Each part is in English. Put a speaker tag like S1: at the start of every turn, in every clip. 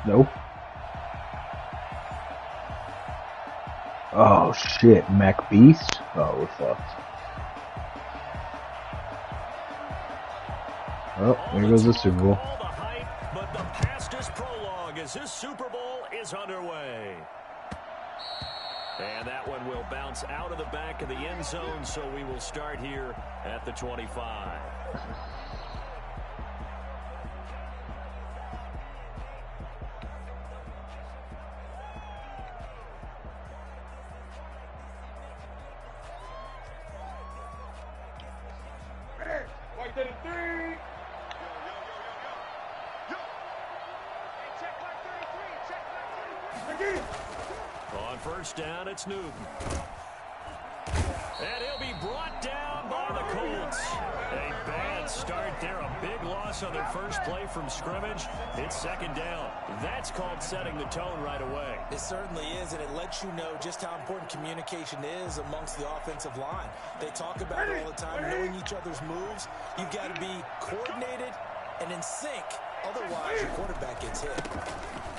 S1: Nope. Oh shit, Mac Beast? Oh, we're fucked. Oh, there goes the Super Bowl.
S2: But the past is prologue as this Super Bowl is underway. And that one will bounce out of the back of the end zone, so we will start here at the 25. On first down, it's Newton. And he'll be brought down by the Colts. A bad start there, a big loss on their first play from scrimmage. It's second down. That's called setting the tone right away.
S3: It certainly is, and it lets you know just how important communication is amongst the offensive line. They talk about it all the time, knowing each other's moves. You've got to be coordinated and in sync. Otherwise, your quarterback gets hit.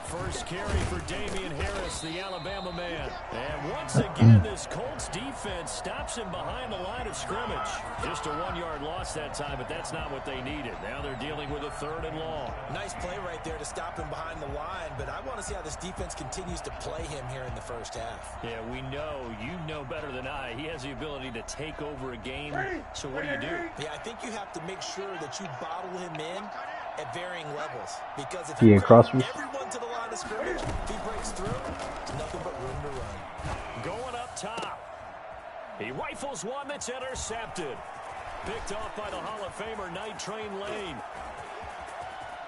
S2: First carry for Damian Harris, the Alabama man. And once again, this Colts defense stops him behind the line of scrimmage. Just a 1-yard loss that time, but that's not what they needed. Now they're dealing with a 3rd and long.
S3: Nice play right there to stop him behind the line, but I want to see how this defense continues to play him here in the first half.
S2: Yeah, we know. You know better than I. He has the ability to take over a game. So what do?
S3: Yeah, I think you have to make sure that you bottle him in at varying levels, because if
S1: you
S3: everyone to the line of scrimmage, if he breaks through, there's nothing but room to run.
S2: Going up top, he rifles one that's intercepted, picked off by the Hall of Famer Night Train Lane,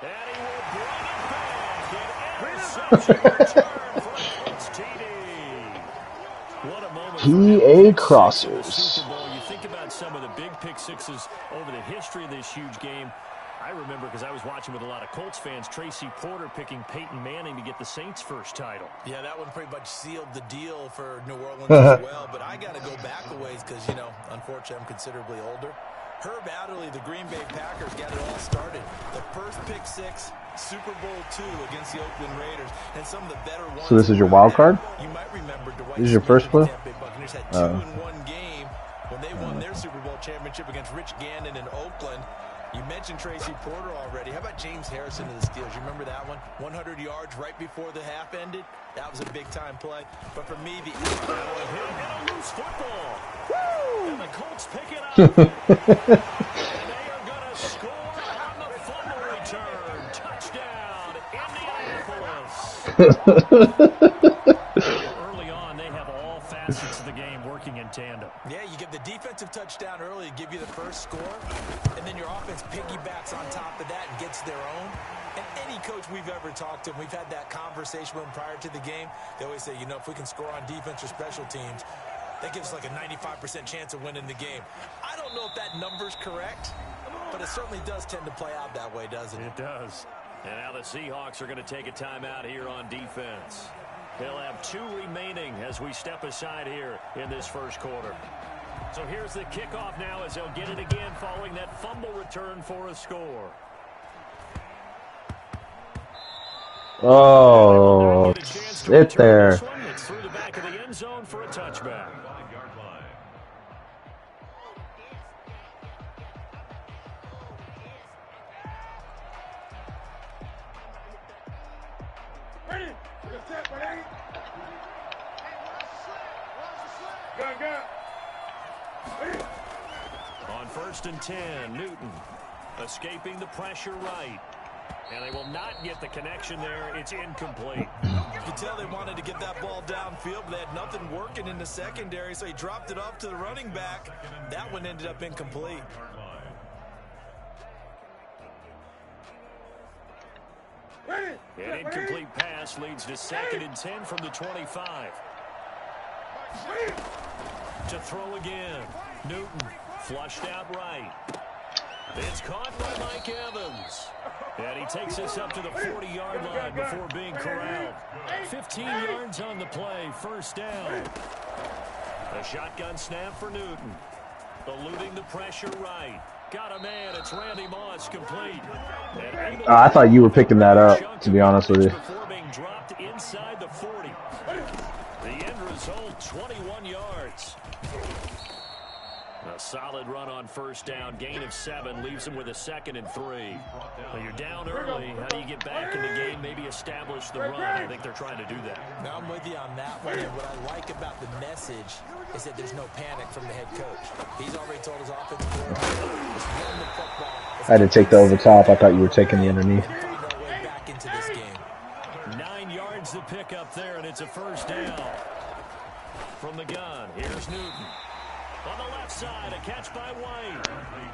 S2: and he will bring it back. An interception return for Colts TD. What a moment.
S1: PA Crossers.
S2: Super Bowl. You think about some of the big pick sixes over the history of this huge game. I remember, because I was watching with a lot of Colts fans, Tracy Porter picking Peyton Manning to get the Saints' first title.
S3: Yeah, that one pretty much sealed the deal for New Orleans as well. But I got to go back a ways because, you know, unfortunately I'm considerably older. Herb Adderley, the Green Bay Packers, got it all started. The first pick six, Super Bowl II against the Oakland Raiders. And some of the better ones.
S1: So this is your wild card?
S3: You might remember Dwight
S1: This is your first clue?
S3: Buccaneers had 2-1 game when they won their Super Bowl championship against Rich Gannon in Oakland. You mentioned Tracy Porter already. How about James Harrison of the Steelers? You remember that one? 100 yards right before the half ended. That was a big-time play. But for me, the
S2: loose football. Woo! And the Colts pick it up. And they are going to score on the fumble return. Touchdown, Indianapolis. Early on, they have all facets of the game working in tandem.
S3: Yeah, you get the defensive touchdown early to give you the first score, and then your offense piggybacks on top of that and gets their own. And any coach we've ever talked to, and we've had that conversation with them prior to the game, they always say, you know, if we can score on defense or special teams, that gives us like a 95% chance of winning the game. I don't know if that number's correct, but it certainly does tend to play out that way, doesn't it?
S2: It does. And now the Seahawks are going to take a timeout here on defense. They'll have 2 remaining as we step aside here in this first quarter. So here's the kickoff now as they'll get it again following that fumble return for a score.
S1: Oh, sit there.
S2: It's through the back of the end zone for a touchback. On 1st and 10, Newton escaping the pressure right. And they will not get the connection there. It's incomplete.
S3: You could tell they wanted to get that ball downfield, but they had nothing working in the secondary, so he dropped it off to the running back. That one ended up incomplete.
S2: An incomplete pass leads to 2nd and 10 from the 25. To throw again. Newton flushed out right. It's caught by Mike Evans. And he takes us up to the 40-yard line before being corralled. 15 yards on the play, first down. A shotgun snap for Newton. Eluding the pressure right. Got a man, it's Randy Moss, complete.
S1: I thought you were picking that up, to be honest with you.
S2: first down. Gain of 7 leaves them with a 2nd and 3. Well, you're down early. How do you get back in the game, maybe establish the run? I think they're trying to do that.
S3: Now I'm with you on that one, and what I like about the message is that there's no panic from the head coach. He's already told his offensive coordinator, just run the football.
S1: I had to take the over top. I thought you were taking the underneath.
S3: And find our way back into this game.
S2: 9 yards to pick up there, and it's a first down. From the gun, here's Newton. On the left side, a catch by White.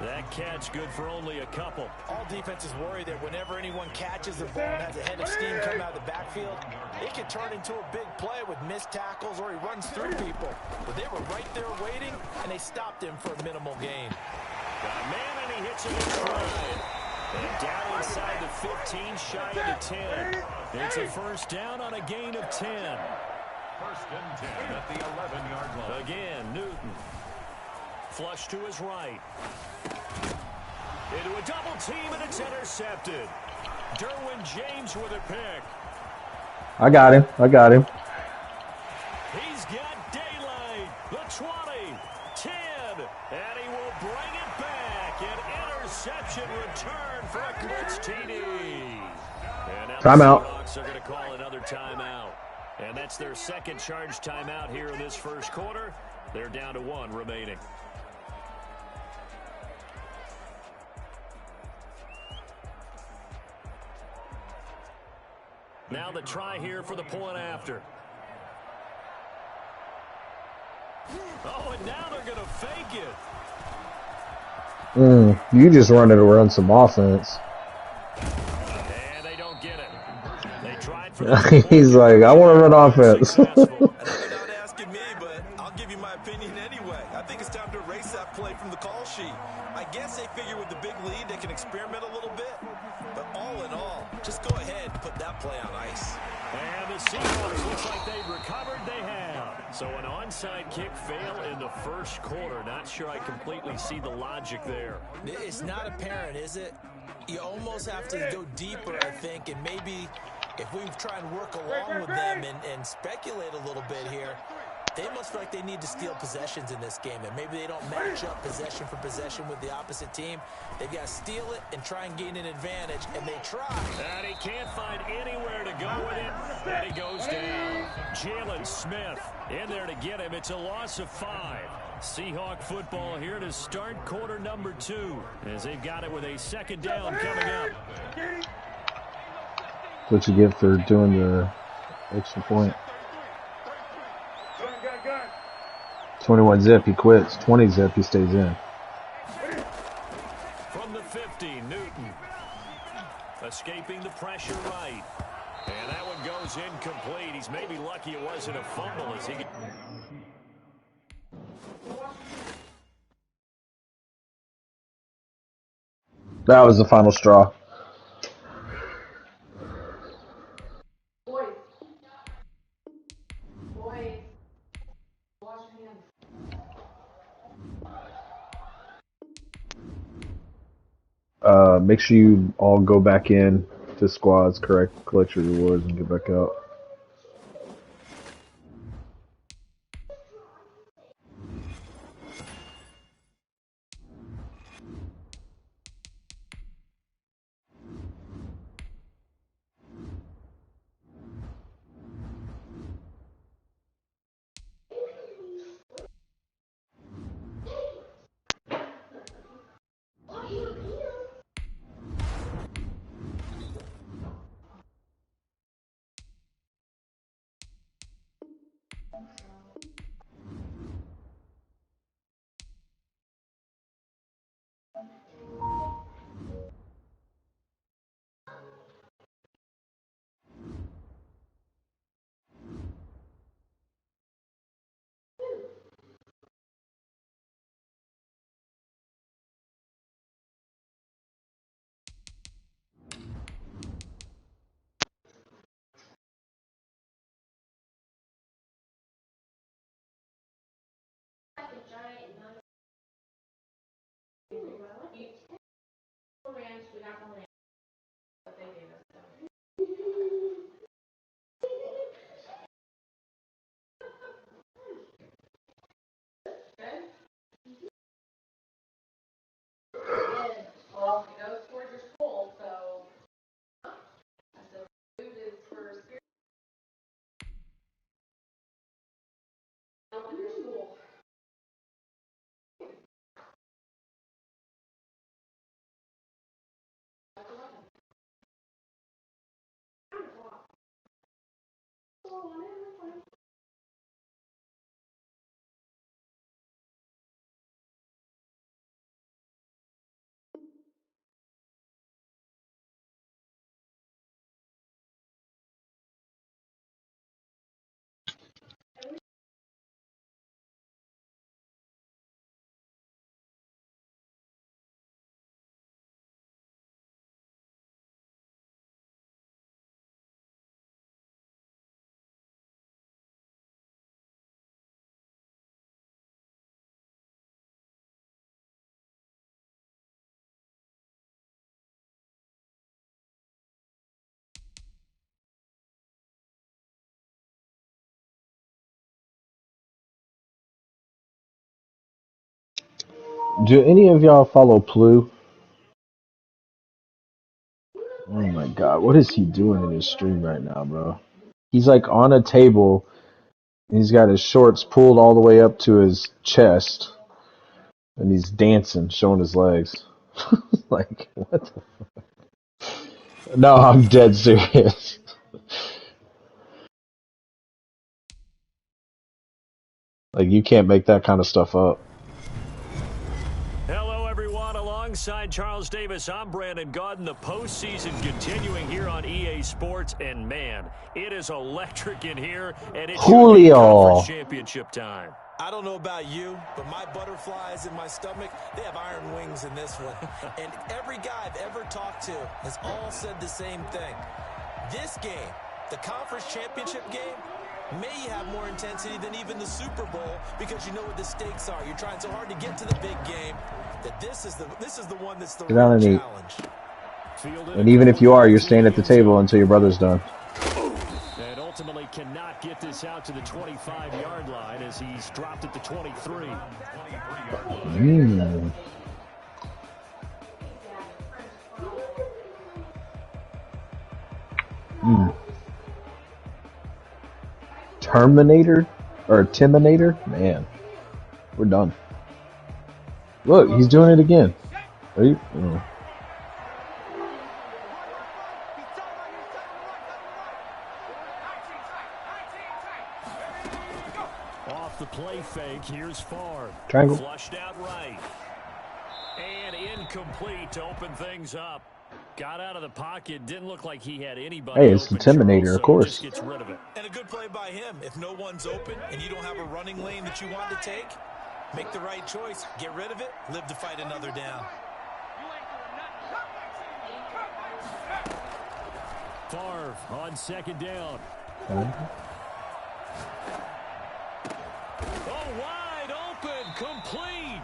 S2: That catch good for only a couple.
S3: All defenses worry that whenever anyone catches the ball and has a head of steam coming out of the backfield, it can turn into a big play with missed tackles or he runs through people. But they were right there waiting, and they stopped him for a minimal gain.
S2: Got a man, and he hits him in stride. And down inside the 15, shy of the 10. It's a first down on a gain of 10.
S4: First and 10 at the 11-yard line.
S2: Again, Newton. Flush to his right. Into a double team, and it's intercepted. Derwin James with a pick.
S1: I got him.
S2: He's got daylight. The 20, 10, and he will bring it back. An interception return for a Colts TD. And now
S1: Timeout.
S2: the Seahawks are going to call another timeout. And that's their second charge timeout here in this first quarter. They're down to 1 remaining. Now the try here for the point after. Oh, and now they're going to fake it.
S1: You just run it around some offense.
S2: And they don't get it. They tried for the
S1: He's like, I want to run offense.
S3: I know you're not asking me, but I'll give you my opinion anyway. I think it's time to erase that play from the call sheet. I guess they figure with the big lead they can experiment a little bit. But all in all, just go ahead and put that play on ice.
S2: And the Seahawks looks like they've recovered. They have. So an onside kick fail in the first quarter. Not sure I completely see the logic there.
S3: It's not apparent, is it? You almost have to go deeper, I think, and maybe if we try and work along with them and speculate a little bit here, they must feel like they need to steal possessions in this game, and maybe they don't match up possession for possession with the opposite team. They've got to steal it and try and gain an advantage, and they try.
S2: And he can't find anywhere to go with it, and he goes down. Jalen Smith in there to get him. It's a loss of 5. Seahawk football here to start quarter number 2, as they've got it with a second down coming up.
S1: What you get for doing the extra point. 21 zip, he quits. 20 zip, he stays in.
S2: From the 50, Newton. Escaping the pressure right. And that one goes incomplete. He's maybe lucky it wasn't a fumble as he...
S1: That was the final straw. Make sure you all go back in to squads, collect your rewards, and get back out. Do any of y'all follow Plu? Oh my god, what is he doing in his stream right now, bro? He's like on a table, and he's got his shorts pulled all the way up to his chest, and he's dancing, showing his legs. Like, what the fuck? No, I'm dead serious. Like, you can't make that kind of stuff up.
S2: Hello, everyone. Alongside Charles Davis, I'm Brandon Gaudin. The postseason continuing here on EA Sports, and man, it is electric in here, and it's
S1: Julio.
S2: conference championship time.
S3: I don't know about you, but my butterflies in my stomach, they have iron wings in this one. And every guy I've ever talked to has all said the same thing. This game, the conference championship game, may have more intensity than even the Super Bowl because you know what the stakes are. You're trying so hard to get to the big game that this is the one that's the real challenge.
S1: And even if you are, you're staying at the table until your brother's done.
S2: And ultimately cannot get this out to the 25-yard line as he's dropped at the 23.
S1: Terminator? Or Timinator? Man, we're done. Look, he's doing it again. Are you? Oh.
S2: Off the play fake, here's Favre.
S1: Triangle.
S2: Flushed out right. And incomplete to open things up. Got out of the pocket, didn't look like he had anybody.
S1: Hey, it's the Timinator, of course.
S2: Just gets rid of it.
S3: And a good play by him. If no one's open and you don't have a running lane that you want to take, make the right choice. Get rid of it. Live to fight another down.
S2: Favre on second down. Oh, wide open, complete.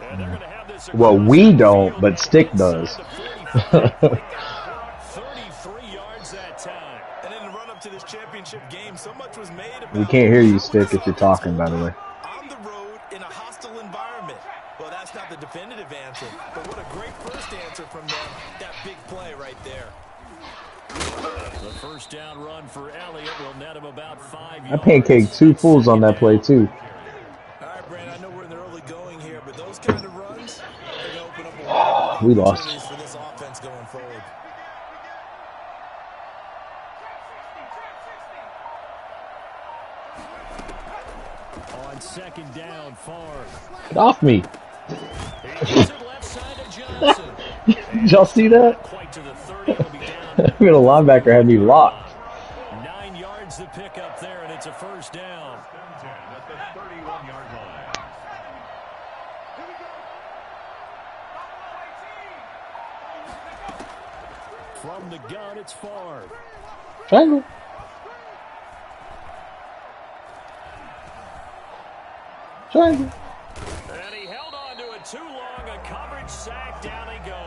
S2: And they're going to have this.
S1: Well, we don't, but Stick does.
S2: 33 yards that time.
S3: And in the run-up to this championship game, so much was made about.
S1: We can't hear you, Stick, if you're talking, by the way.
S3: On the road in a hostile environment. Well, that's not the definitive answer, but what a great first answer from them. That big play right there.
S2: The first down run for Elliott will net him about 5 yards.
S1: I pancaked two fools on that play, too.
S3: All right, Brandon, I know we're in the early going here, but those kind of runs, they're going to open up a lot of
S1: We lost.
S3: opportunities for this offense going forward.
S2: On second down, Favre.
S1: Get off me.
S2: He gets it left side of Johnson.
S1: Did y'all see that?
S2: Quite to the 30, he'll be down.
S1: The middle linebacker had me locked.
S2: 9 yards to pick up there, and it's a first down.
S4: At the 31-yard line.
S2: From the gun, it's Favre.
S1: Triangle. Triangle.
S2: And he held on to it too long. A coverage sack. Down he goes.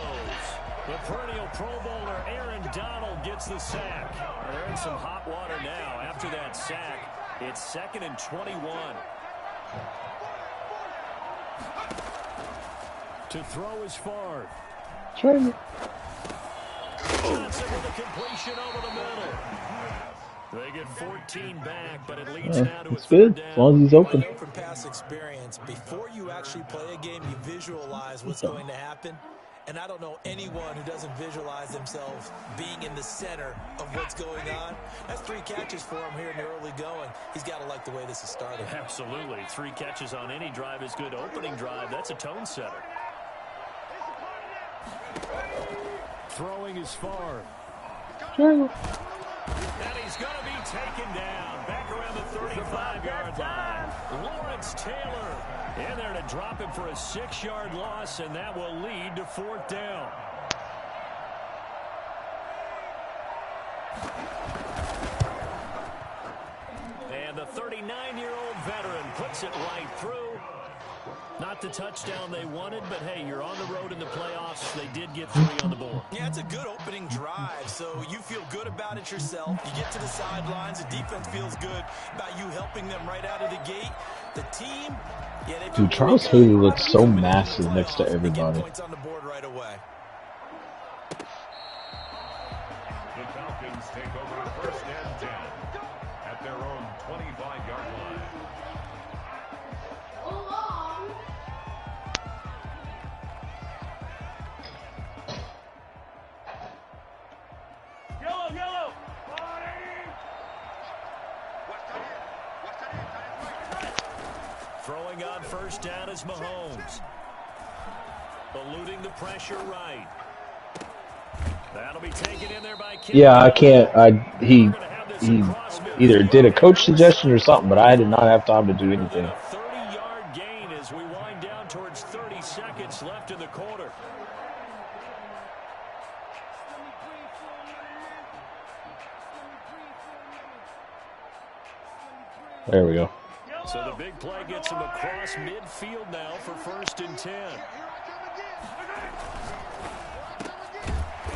S2: The perennial Pro Bowler Aaron Donald gets the sack. They're in some hot water now. After that sack, it's 2nd and 21. To throw is Favre.
S1: Triangle.
S2: Johnson with a completion over the middle. They get 14 back, but it leads now to
S1: It's
S2: a
S1: good,
S2: third
S1: as long as he's
S3: I
S1: open.
S3: know from past experience, before you actually play a game, you visualize what's going to happen. And I don't know anyone who doesn't visualize themselves being in the center of what's going on. That's 3 catches for him here in the early going. He's got to like the way this is started.
S2: Absolutely. 3 catches on any drive is good. Opening drive, that's a tone setter. Throwing is Favre.
S1: Triangle.
S2: And he's going to be taken down. Back around the 35-yard line. Lawrence Taylor in there to drop him for a 6-yard loss, and that will lead to 4th down. And the 39-year-old veteran puts it right through. Not not the touchdown they wanted, but hey, you're on the road in the playoffs. They did get 3 on the board.
S3: Yeah, it's a good opening drive, so you feel good about it yourself. You get to the sidelines, the defense feels good about you helping them right out of the gate. The team, yeah, they
S1: Dude, Charles Haley looks so massive next to everybody.
S3: Points on the board right away.
S4: The Falcons take over 1st and 10 at their own 25-yard line.
S5: Yellow!
S2: Throwing on 1st down is Mahomes. Eluding the pressure right. That'll be taken in there by Kim.
S1: Yeah, I can't. He either did a coach suggestion or something, but I did not have time to do anything.
S2: A 30-yard gain as we wind down towards 30 seconds left in the quarter.
S1: There we go.
S2: So the big play gets him across midfield now for 1st and 10.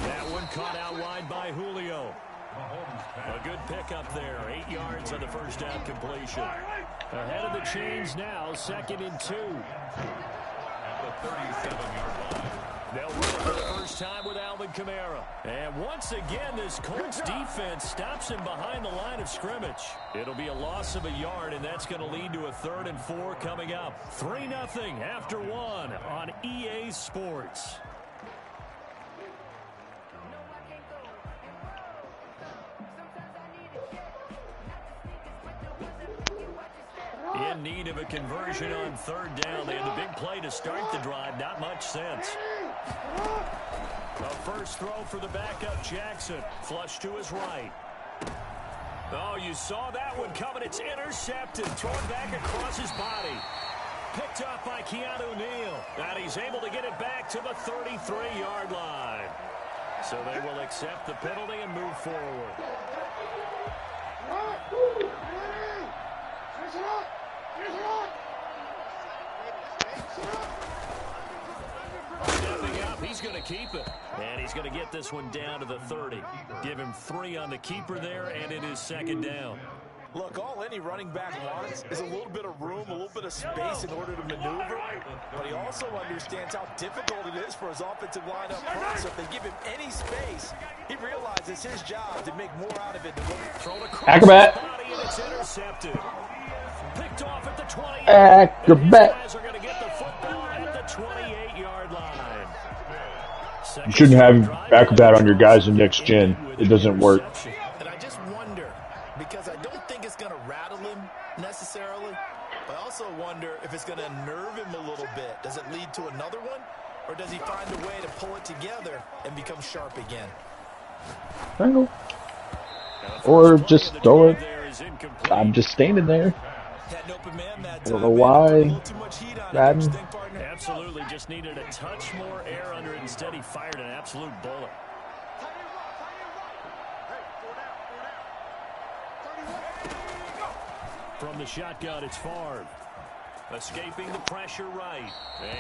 S2: That one caught out wide by Julio. A good pickup there. 8 yards on the 1st down completion. Ahead of the chains now, 2nd and 2.
S4: At the 37-yard line.
S2: They'll run it for the first time with Alvin Kamara. And once again, this Colts defense stops him behind the line of scrimmage. It'll be a loss of a yard, and that's going to lead to a 3rd and 4 coming up. 3-0 after 1 on EA Sports. In need of a conversion on 3rd down. They had the big play to start the drive. Not much sense. A first throw for the backup Jackson. Flush to his right. Oh, you saw that one coming. It's intercepted. Thrown back across his body. Picked up by Keanu Neal. And he's able to get it back to the 33-yard line. So they will accept the penalty and move forward. Stepping up, he's going to keep it. And he's going to get this one down to the 30. Give him 3 on the keeper there, and it is 2nd down.
S3: Look, all any running back wants is a little bit of room, a little bit of space in order to maneuver. But he also understands how difficult it is for his offensive line up front. So if they give him any space, he realizes it's his job to make more out of it.
S2: Thrown across
S1: Acrobat.
S2: the body, and it's intercepted. Picked off at the 28.
S1: Acrobat.
S2: These guys are going to get the football at the 28-yard line.
S1: You shouldn't have Acrobat on your guys in next gen. It doesn't work.
S3: And I just wonder, because I don't think it's going to rattle him necessarily, but I also wonder if it's going to nerve him a little bit. Does it lead to another one? Or does he find a way to pull it together and become sharp again?
S1: Triangle. Or just throw it. I'm just standing there. I don't know why. Madden.
S2: Absolutely, just needed a touch more air under it. Instead, he fired an absolute bullet. From the shotgun, it's Favre. Escaping the pressure right.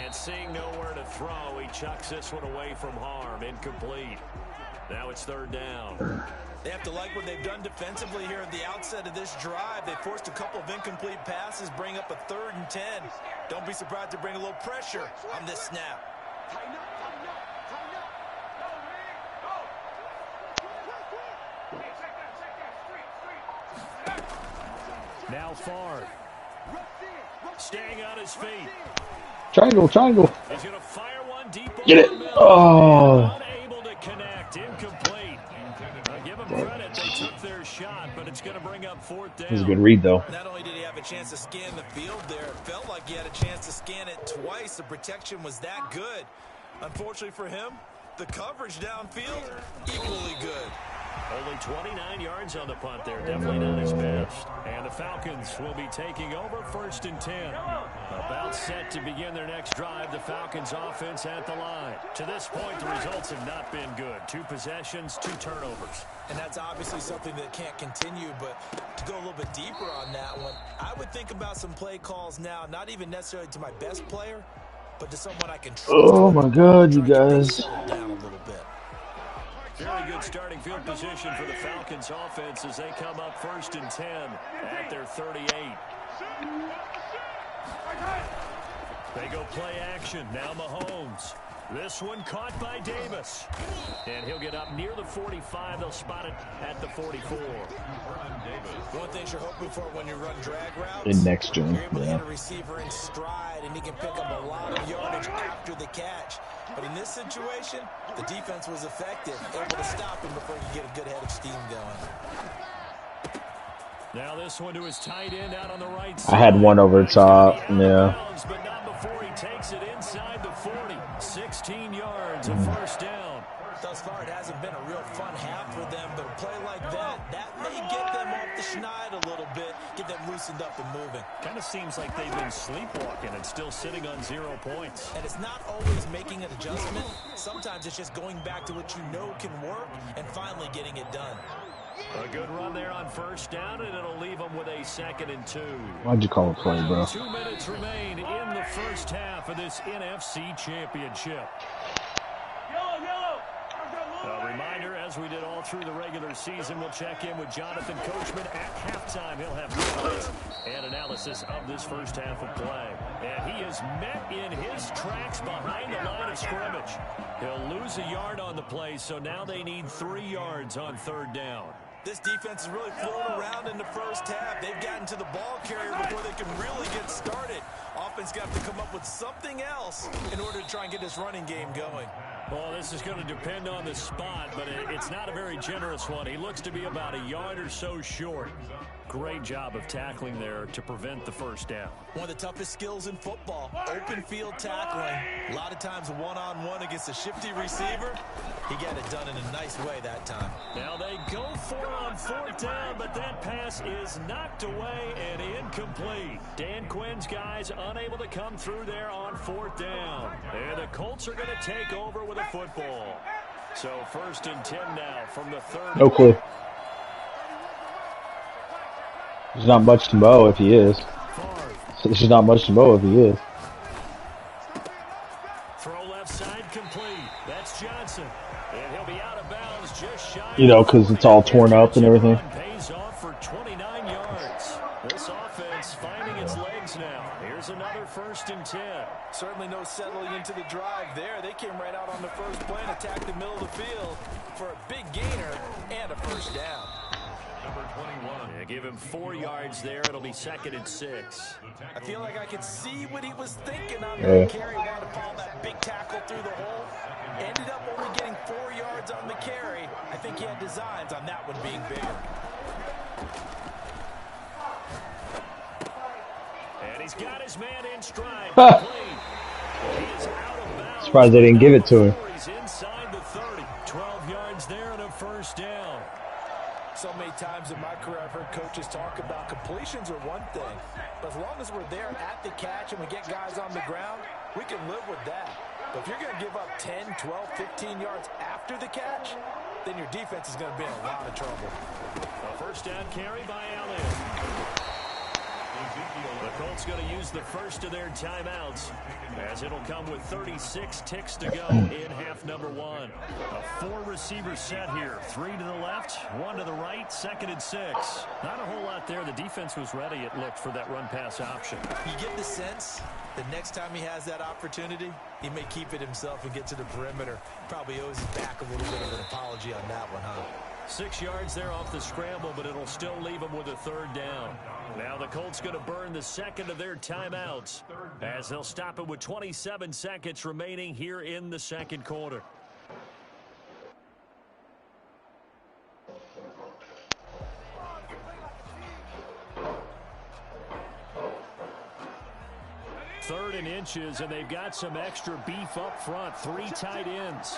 S2: And seeing nowhere to throw, he chucks this one away from harm. Incomplete. Now it's 3rd down.
S3: They have to like what they've done defensively here at the outset of this drive. They forced a couple of incomplete passes, bring up a 3rd and 10. Don't be surprised to bring a little pressure on this snap.
S2: Now Favre. Staying on his feet.
S1: Triangle.
S2: He's going to fire one deep.
S1: Get it. Oh.
S2: Unable to connect. Incomplete. Give them credit. They took their shot, but it's going to bring up 4th down.
S1: That was a good read, though.
S3: Not only did he have a chance to scan the field there, it felt like he had a chance to scan it twice. The protection was that good. Unfortunately for him, the coverage downfield, equally good.
S2: Only 29 yards on the punt there. Definitely not his best. And the Falcons will be taking over 1st and 10. About set to begin their next drive. The Falcons offense at the line. To this point, the results have not been good. 2 possessions, 2 turnovers.
S3: And that's obviously something that can't continue, but to go a little bit deeper on that one, I would think about some play calls now, not even necessarily to my best player, but to someone I can trust.
S1: Oh my God, you guys.
S3: Settle down a little bit.
S2: Very good starting field position for the Falcons offense as they come up 1st and 10 at their 38. They go play action. Now Mahomes. This one caught by Davis. And he'll get up near the 45. They'll spot it at the 44.
S3: One thing you're hoping for when you run drag routes,
S1: In next gen,
S3: you're able to
S1: yeah.
S3: hit a receiver in stride, and he can pick up a lot of yardage after the catch. But in this situation, the defense was effective, able to stop him before he could get a good head of steam going.
S2: Now this one to his tight end out on the right side.
S1: I had one over top, yeah.
S2: But not before he takes it inside the 40. 16 yards, a first down.
S3: Thus far, it hasn't been a real fun half for them, but a play like that may get them off the schneid a little bit, get them loosened up and moving.
S2: Kind of seems like they've been sleepwalking and still sitting on 0 points.
S3: And it's not always making an adjustment. Sometimes it's just going back to what you know can work and finally getting it done.
S2: A good run there on first down, and it'll leave them with a 2nd and 2.
S1: Why'd you call it play, bro?
S2: 2 minutes remain in the first half of this NFC Championship. A reminder, as we did all through the regular season, we'll check in with Jonathan Coachman at halftime. He'll have highlights and analysis of this first half of play. And he is met in his tracks behind the line of scrimmage. He'll lose a yard on the play, so now they need 3 yards on 3rd down.
S3: This defense is really floating around in the first half. They've gotten to the ball carrier before they can really get started. Offense got to come up with something else in order to try and get this running game going.
S2: Well, this is going to depend on the spot, but it's not a very generous one. He looks to be about a yard or so short. Great job of tackling there to prevent the first down.
S3: One of the toughest skills in football, open field tackling. A lot of times one-on-one against a shifty receiver. He got it done in a nice way that time.
S2: Now they go for it on 4th down, but that pass is knocked away and incomplete. Dan Quinn's guys unable to come through there on 4th down. And the Colts are going to take over with a football. So 1st and 10 now from the 30.
S1: No clue. There's not much to mow if he is. There's not much to mow if he is.
S2: Throw left side complete. That's Johnson. And he'll be out of bounds just shy.
S1: You know, because it's all torn up and everything.
S2: Pays off for 29 yards. This offense finding its legs now. Here's another 1st and 10.
S3: Certainly no settling into the drive there. They came right out on the first play and attacked the middle of the field for a big gainer and a first down.
S4: Number 21.
S2: Yeah, give him 4 yards there. It'll be 2nd and 6.
S3: I feel like I could see what he was thinking on that carry. Wanted to follow that big tackle through the hole. Ended up only getting 4 yards on the carry. I think he had designs on that one being bigger.
S2: And he's got his man in stride. He is out of bounds.
S1: Surprised they didn't give it to him.
S2: He's inside the 30. 12 yards there and a first down.
S3: So many times in my career I've heard coaches talk about completions are one thing, but as long as we're there at the catch and we get guys on the ground, we can live with that. But if you're going to give up 10, 12, 15 yards after the catch, then your defense is going to be in a lot of trouble.
S2: A first down carry by Allen. The Colts going to use the first of their timeouts as it'll come with 36 ticks to go in half number 1. A 4-receiver set here. 3 to the left, 1 to the right, 2nd and 6. Not a whole lot there. The defense was ready, it looked, for that run-pass option.
S3: You get the sense the next time he has that opportunity, he may keep it himself and get to the perimeter. Probably owes his back a little bit of an apology on that one, huh?
S2: 6 yards there off the scramble, but it'll still leave them with a 3rd down. Now the Colts going to burn the 2nd of their timeouts as they'll stop it with 27 seconds remaining here in the 2nd quarter. Third and inches, and they've got some extra beef up front. 3 tight ends.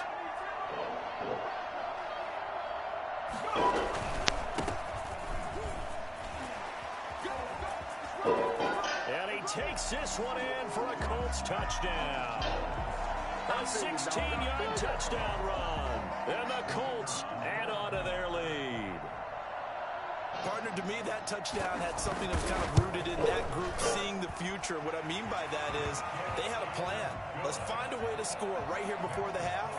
S2: And he takes this one in for a Colts touchdown. A 16-yard touchdown run. And the Colts add on to their lead.
S3: Partner, to me, that touchdown had something that was kind of rooted in that group seeing the future. What I mean by that is they had a plan. Let's find a way to score right here before the half,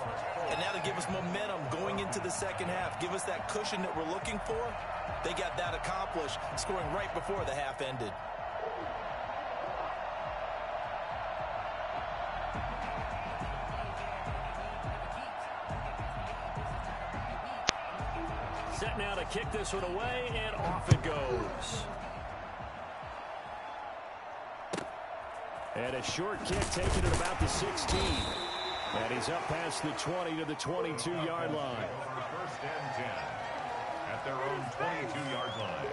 S3: and that'll give us momentum going into the second half, give us that cushion that we're looking for. They got that accomplished, scoring right before the half ended.
S2: Set now to kick this one away, and off it goes. And a short kick taken at about the 16. And he's up past the 20 to the 22-yard line.
S4: First and 10 at their own 22-yard line.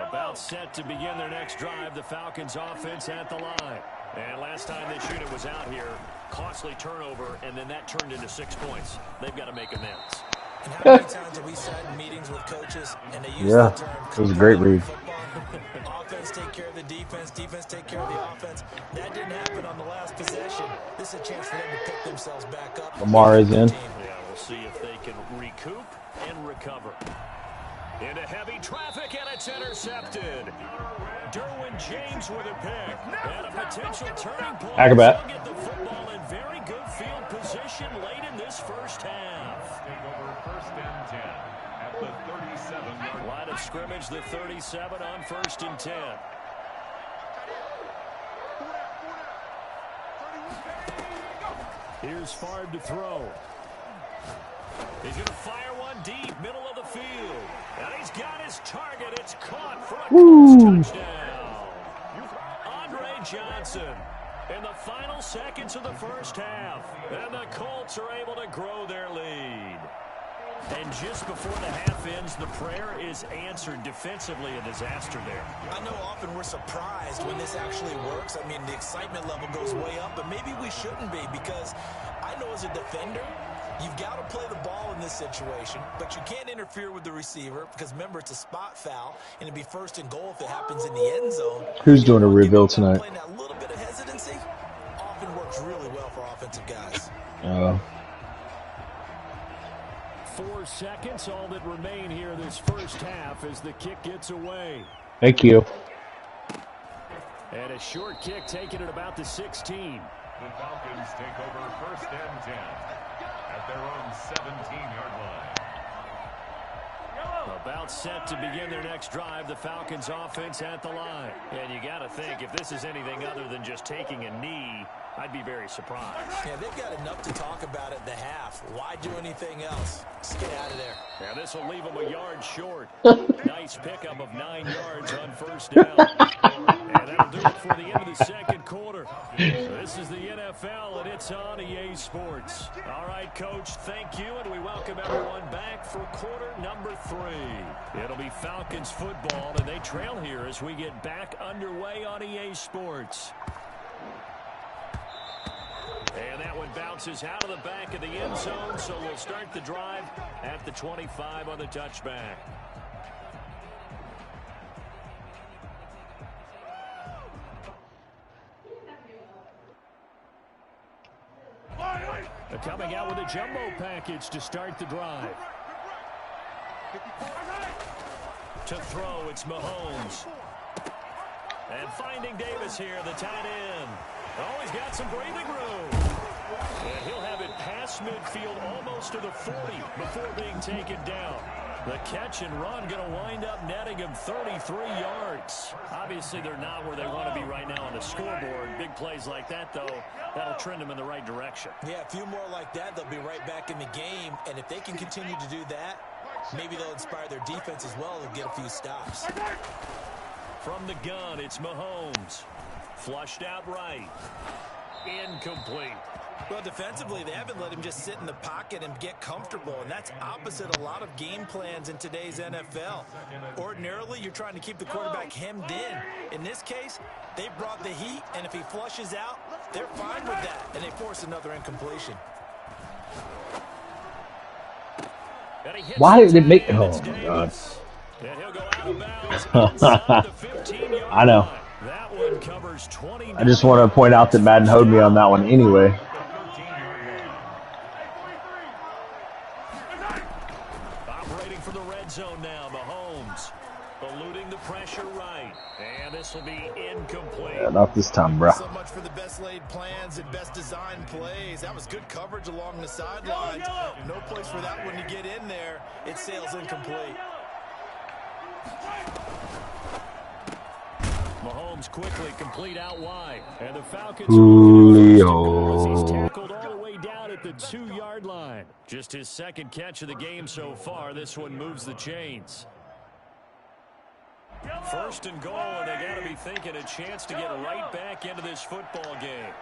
S2: About set to begin their next drive, the Falcons offense at the line. And last time this unit was out here, costly turnover, and then that turned into 6 points. They've got to make amends.
S3: And how many times have we sat in meetings with coaches and they use the term,
S1: it was a great read.
S3: offense take care of the defense, defense take care of the offense. That didn't happen on the last possession. This is a chance for them to pick themselves back up.
S1: Lamar is in.
S2: Yeah, we'll see if they can recoup and recover. Into heavy traffic, and it's intercepted. Derwin James with a pick. And a potential turning point.
S1: Acrobat.
S2: They'll get the football in very good field position late in this first half.
S4: Take over first and 10 at the 37-yard line.
S2: Line of scrimmage, the 37 on first and 10. Here's Favre to throw. He's going to fire one deep, middle of the field. And he's got his target. It's caught for a Colts touchdown. Andre Johnson in the final seconds of the first half. And the Colts are able to grow their lead. And just before the half ends, the prayer is answered. Defensively, a disaster there.
S3: I know often we're surprised when this actually works. I mean, the excitement level goes way up, but maybe we shouldn't be, because I know as a defender, you've got to play the ball in this situation, but you can't interfere with the receiver because, remember, it's a spot foul, and it'd be first and goal if it happens in the end zone.
S1: Who's doing a reveal tonight?
S3: Playing that little bit of hesitancy often works really well for offensive guys.
S2: 4 seconds, all that remain here this first half as the kick gets away.
S1: Thank you.
S2: And a short kick taken at about the 16.
S4: The Falcons take over first and 10 at their own 17-yard line.
S2: About set to begin their next drive, the Falcons offense at the line. And you got to think, if this is anything other than just taking a knee, I'd be very surprised.
S3: Yeah, they've got enough to talk about at the half. Why do anything else? Just get out of there.
S2: Yeah, this will leave them a yard short. Nice pickup of 9 yards on first down. And that'll do it for the end of the second quarter. This is the NFL, and it's on EA Sports. All right, Coach, thank you, and we welcome everyone back for quarter number 3. It'll be Falcons football, and they trail here as we get back underway on EA Sports. And that one bounces out of the back of the end zone, so we'll start the drive at the 25 on the touchback. Coming out with a jumbo package to start the drive. To throw, it's Mahomes. And finding Davis here, the tight end. Oh, he's got some breathing room. And he'll have it past midfield almost to the 40 before being taken down. The catch and run going to wind up netting him 33 yards. Obviously, they're not where they want to be right now on the scoreboard. Big plays like that, though, that'll trend them in the right direction.
S3: Yeah, a few more like that, they'll be right back in the game. And if they can continue to do that, maybe they'll inspire their defense as well and get a few stops.
S2: From the gun, it's Mahomes. Flushed out right. Incomplete.
S3: Well, defensively, they haven't let him just sit in the pocket and get comfortable, and that's opposite a lot of game plans in today's NFL. Ordinarily, you're trying to keep the quarterback hemmed in. In this case, they brought the heat, and if he flushes out, they're fine with that, and they force another incompletion.
S1: Why did it make... Oh, my God.
S2: And he'll go out of bounds inside the 15-yard
S1: I know.
S2: line. That one covers 29.
S1: I just want to point out that Madden hoed me on that one anyway.
S2: Operating looking for the red zone now. Mahomes eluding the pressure right. And this will be incomplete.
S1: Yeah, not this time, bro.
S3: So much for the best laid plans and best designed plays. That was good coverage along the sidelines. No place for that one to get in there. It sails incomplete.
S2: Mahomes quickly complete out wide. And the Falcons
S1: Julio.
S2: he's tackled all the way down at the 2-yard line. Just his second catch of the game so far. This one moves the chains. First and goal, and they got to be thinking a chance to get right back into this football game.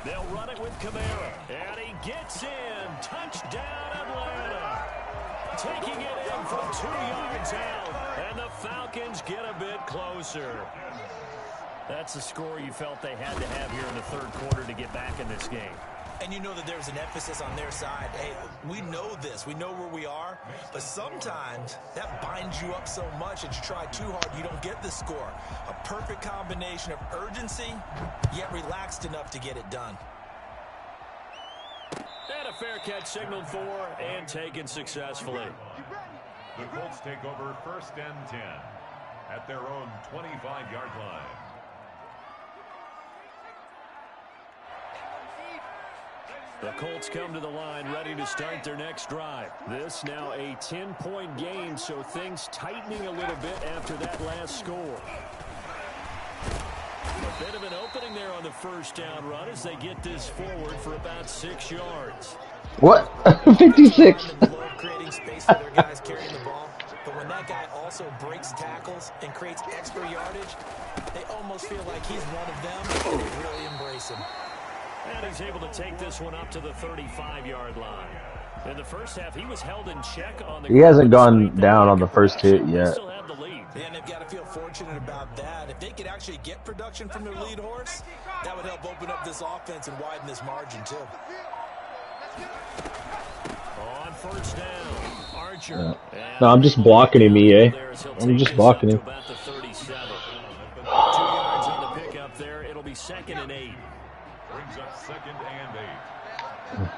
S2: They'll run it with Kamara, and he gets in. Touchdown, Atlanta. Taking it in from 2 yards out, and the Falcons get a bit closer. That's the score you felt they had to have here in the third quarter to get back in this game.
S3: And you know that there's an emphasis on their side. Hey, we know this. We know where we are. But sometimes that binds you up so much that you try too hard, you don't get the score. A perfect combination of urgency, yet relaxed enough to get it done.
S2: And a fair catch signaled for and taken successfully.
S4: The Colts take over 1st and 10 at their own 25-yard line.
S2: The Colts come to the line ready to start their next drive. This now a 10-point game, so things tightening a little bit after that last score. A bit of an opening there on the first down run as they get this forward for about 6 yards.
S1: What? 56.
S3: Creating space for their guys carrying the ball. But when that guy also breaks tackles and creates extra yardage, they almost feel like he's one of them, and they really embrace him.
S2: And he's able to take this one up to the 35-yard line. In the first half, he was held in check on the...
S1: He hasn't gone down on the first hit yet.
S2: Still have the lead.
S3: And they've got to feel fortunate about that. If they could actually get production from their lead horse, that would help open up this offense and widen this margin, too.
S2: On first down, Archer.
S1: No, I'm just blocking him, EA. I'm just blocking him.
S2: About the 37. 2 yards on the pickup there. It'll be 2nd and 8.
S4: Brings up 2nd and 8.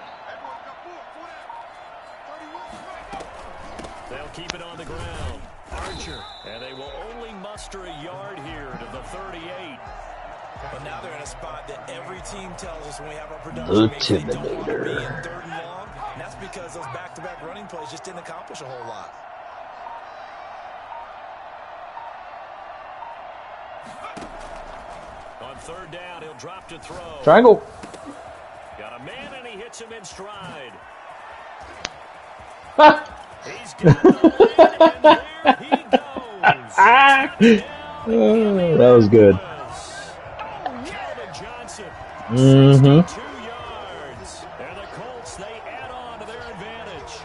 S2: They'll keep it on the ground. Archer. And they will only muster a yard here to the 38.
S3: But now they're in a spot that every team tells us when we have our production meetings they don't want to be in 3rd and long. And that's because those back-to-back running plays just didn't accomplish a whole lot.
S2: On 3rd down, he'll drop to throw.
S1: Triangle.
S2: Got a man, and he hits him in stride.
S1: Ah.
S2: He's got the lead, and there he goes.
S1: That was good.
S2: Calvin Johnson, 2 yards. And the Colts, they add on to their advantage.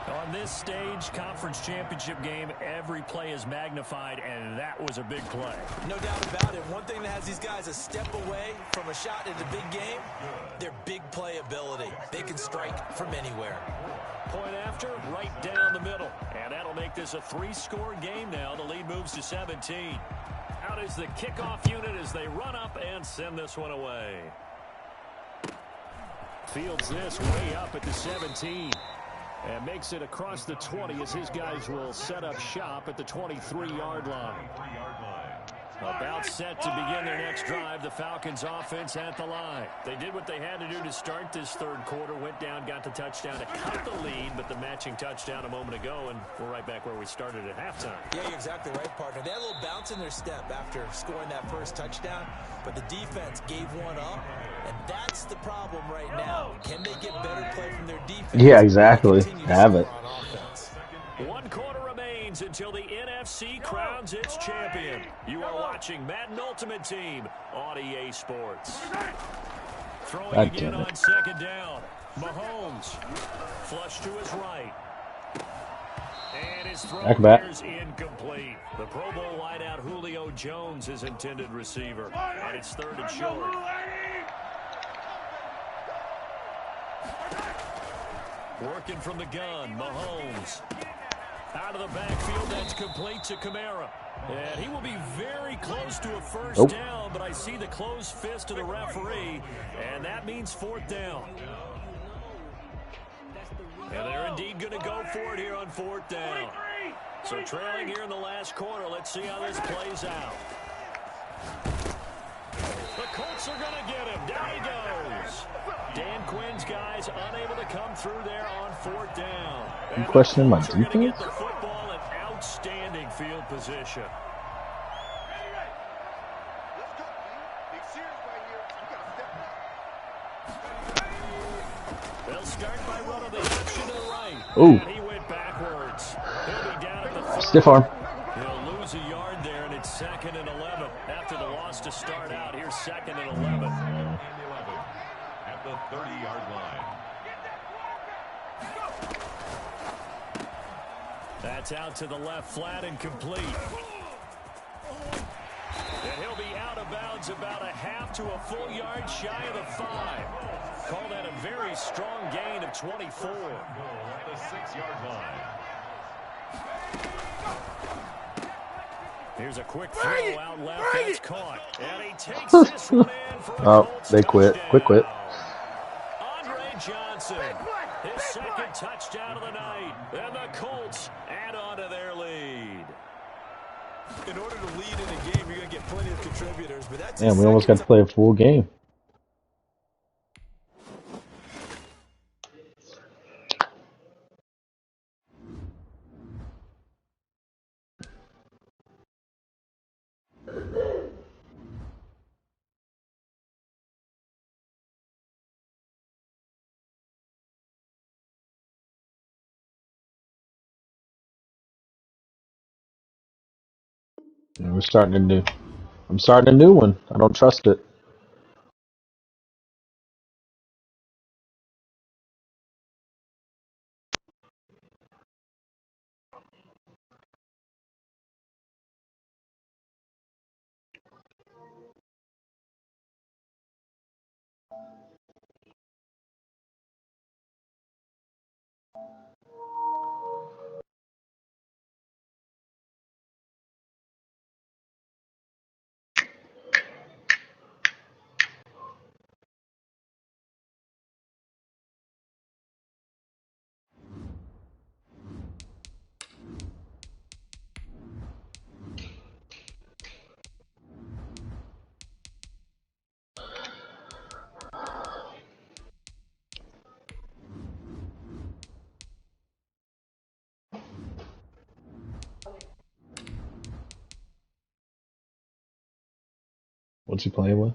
S2: On this stage, conference championship game, every play is magnified, and that was a big play.
S3: No doubt about it. One thing that has these guys a step away from a shot in the big game, their big play ability. They can strike from anywhere.
S2: Point after, right down the middle. And that'll make this a 3-score game now. The lead moves to 17. Out is the kickoff unit as they run up and send this one away. Fields this way up at the 17. And makes it across the 20 as his guys will set up shop at the 23-yard line. About set to begin their next drive, the Falcons offense at the line. They did what they had to do to start this third quarter, went down, got the touchdown to cut the lead, but the matching touchdown a moment ago, and we're right back where we started at halftime.
S3: Yeah, you're exactly right, partner. They had a little bounce in their step after scoring that first touchdown, but the defense gave one up, and that's the problem right now. Can they get better play from their defense?
S1: Yeah, exactly. Have it.
S2: One quarter remains until the NFC crowns its champion. You are watching Madden Ultimate Team on EA Sports. Throwing again on 2nd down. Mahomes flush to his right. And his throw is incomplete. The Pro Bowl wideout Julio Jones is intended receiver. And it's 3rd and short. Working from the gun, Mahomes. Out of the backfield, that's complete to Kamara. And he will be very close to a first down, but I see the closed fist of the referee, and that means 4th down. lead going to go for it here on 4th down. So trailing here in the last quarter. Let's see how this plays out. The Colts are going to get him. Down he goes. Dan Quinn's guys unable to come through there on 4th down.
S1: You questioning my defense?
S2: Get the football in outstanding field position. They'll start by running the option to the right.
S1: Ooh.
S2: And he went backwards. He'll be down at the 30.
S1: Stiff arm.
S2: He'll lose a yard there, and it's 2nd and 11. After the loss to start out, here's 2nd and 11.
S4: At the 30-yard line.
S2: That's out to the left, flat and complete. And he'll be out of bounds about a half to a full yard shy of the 5. Call that a very strong gain of 24.
S4: At the 6-yard line.
S2: Here's a quick throw out left. That's caught. And he takes this one in for a Colts
S1: they quit.
S2: touchdown.
S1: Quit.
S2: Andre Johnson, his 2nd touchdown of the night. And the Colts add on to their lead.
S3: In order to lead in a game, you're going to get plenty of contributors. But that's
S1: Damn, we almost got to play a full game. Yeah, I'm starting a new one. I don't trust it. What's he playing with?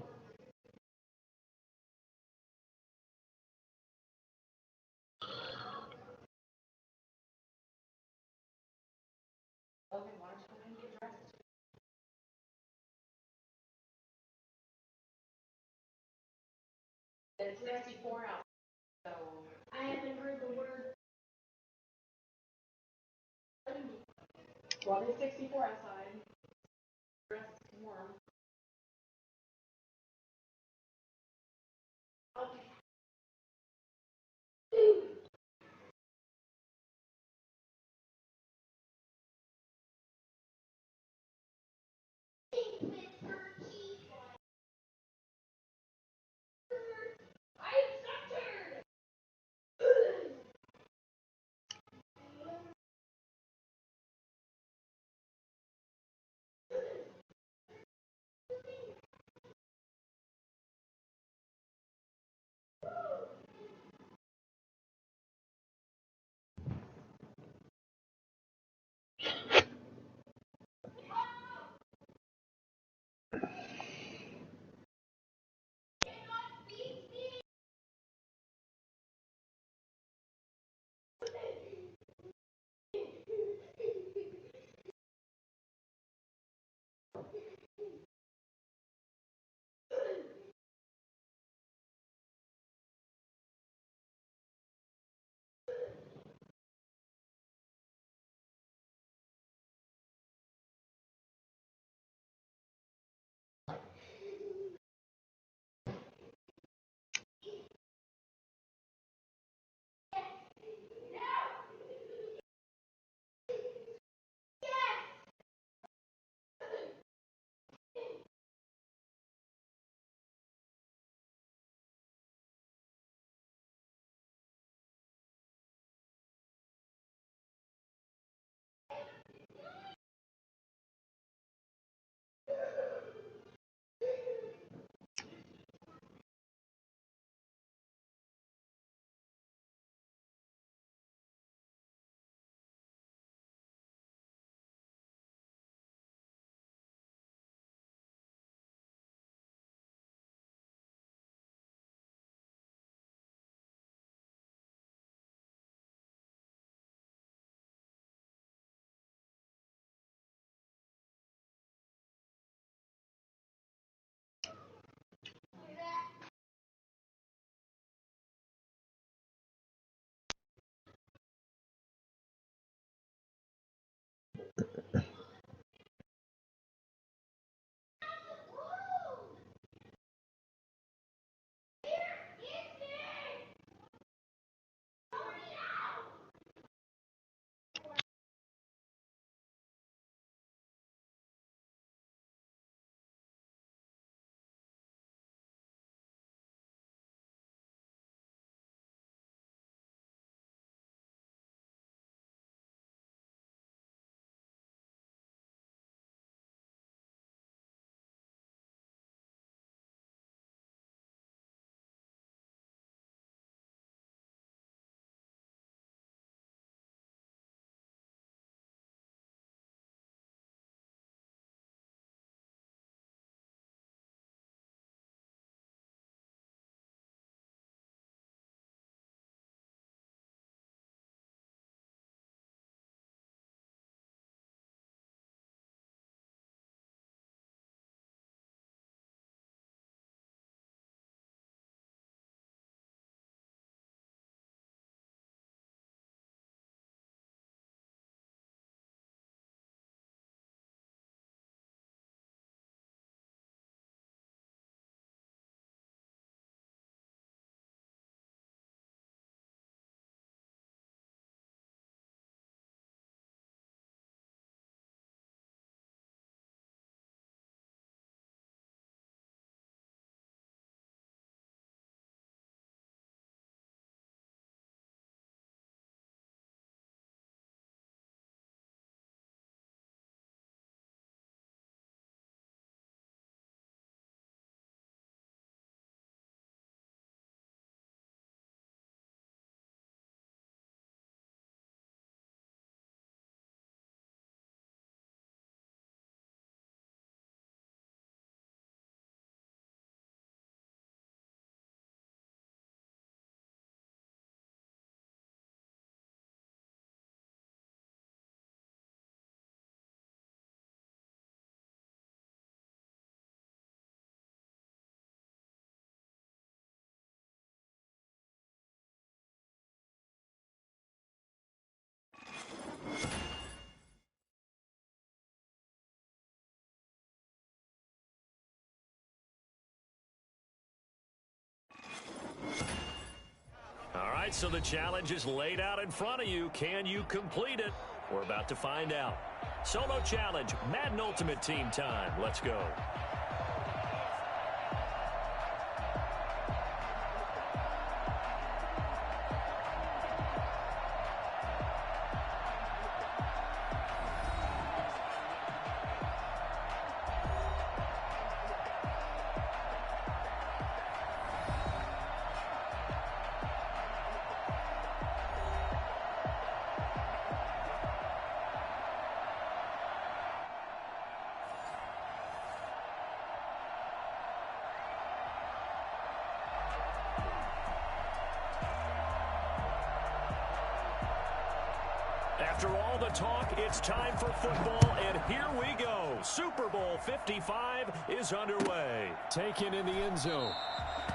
S2: right, so the challenge is laid out in front of you. Can you complete it? We're about to find out. Solo challenge, Madden Ultimate Team time. Let's go. After all the talk, it's time for football, and here we go. Super Bowl 55 is underway. Taken in the end zone.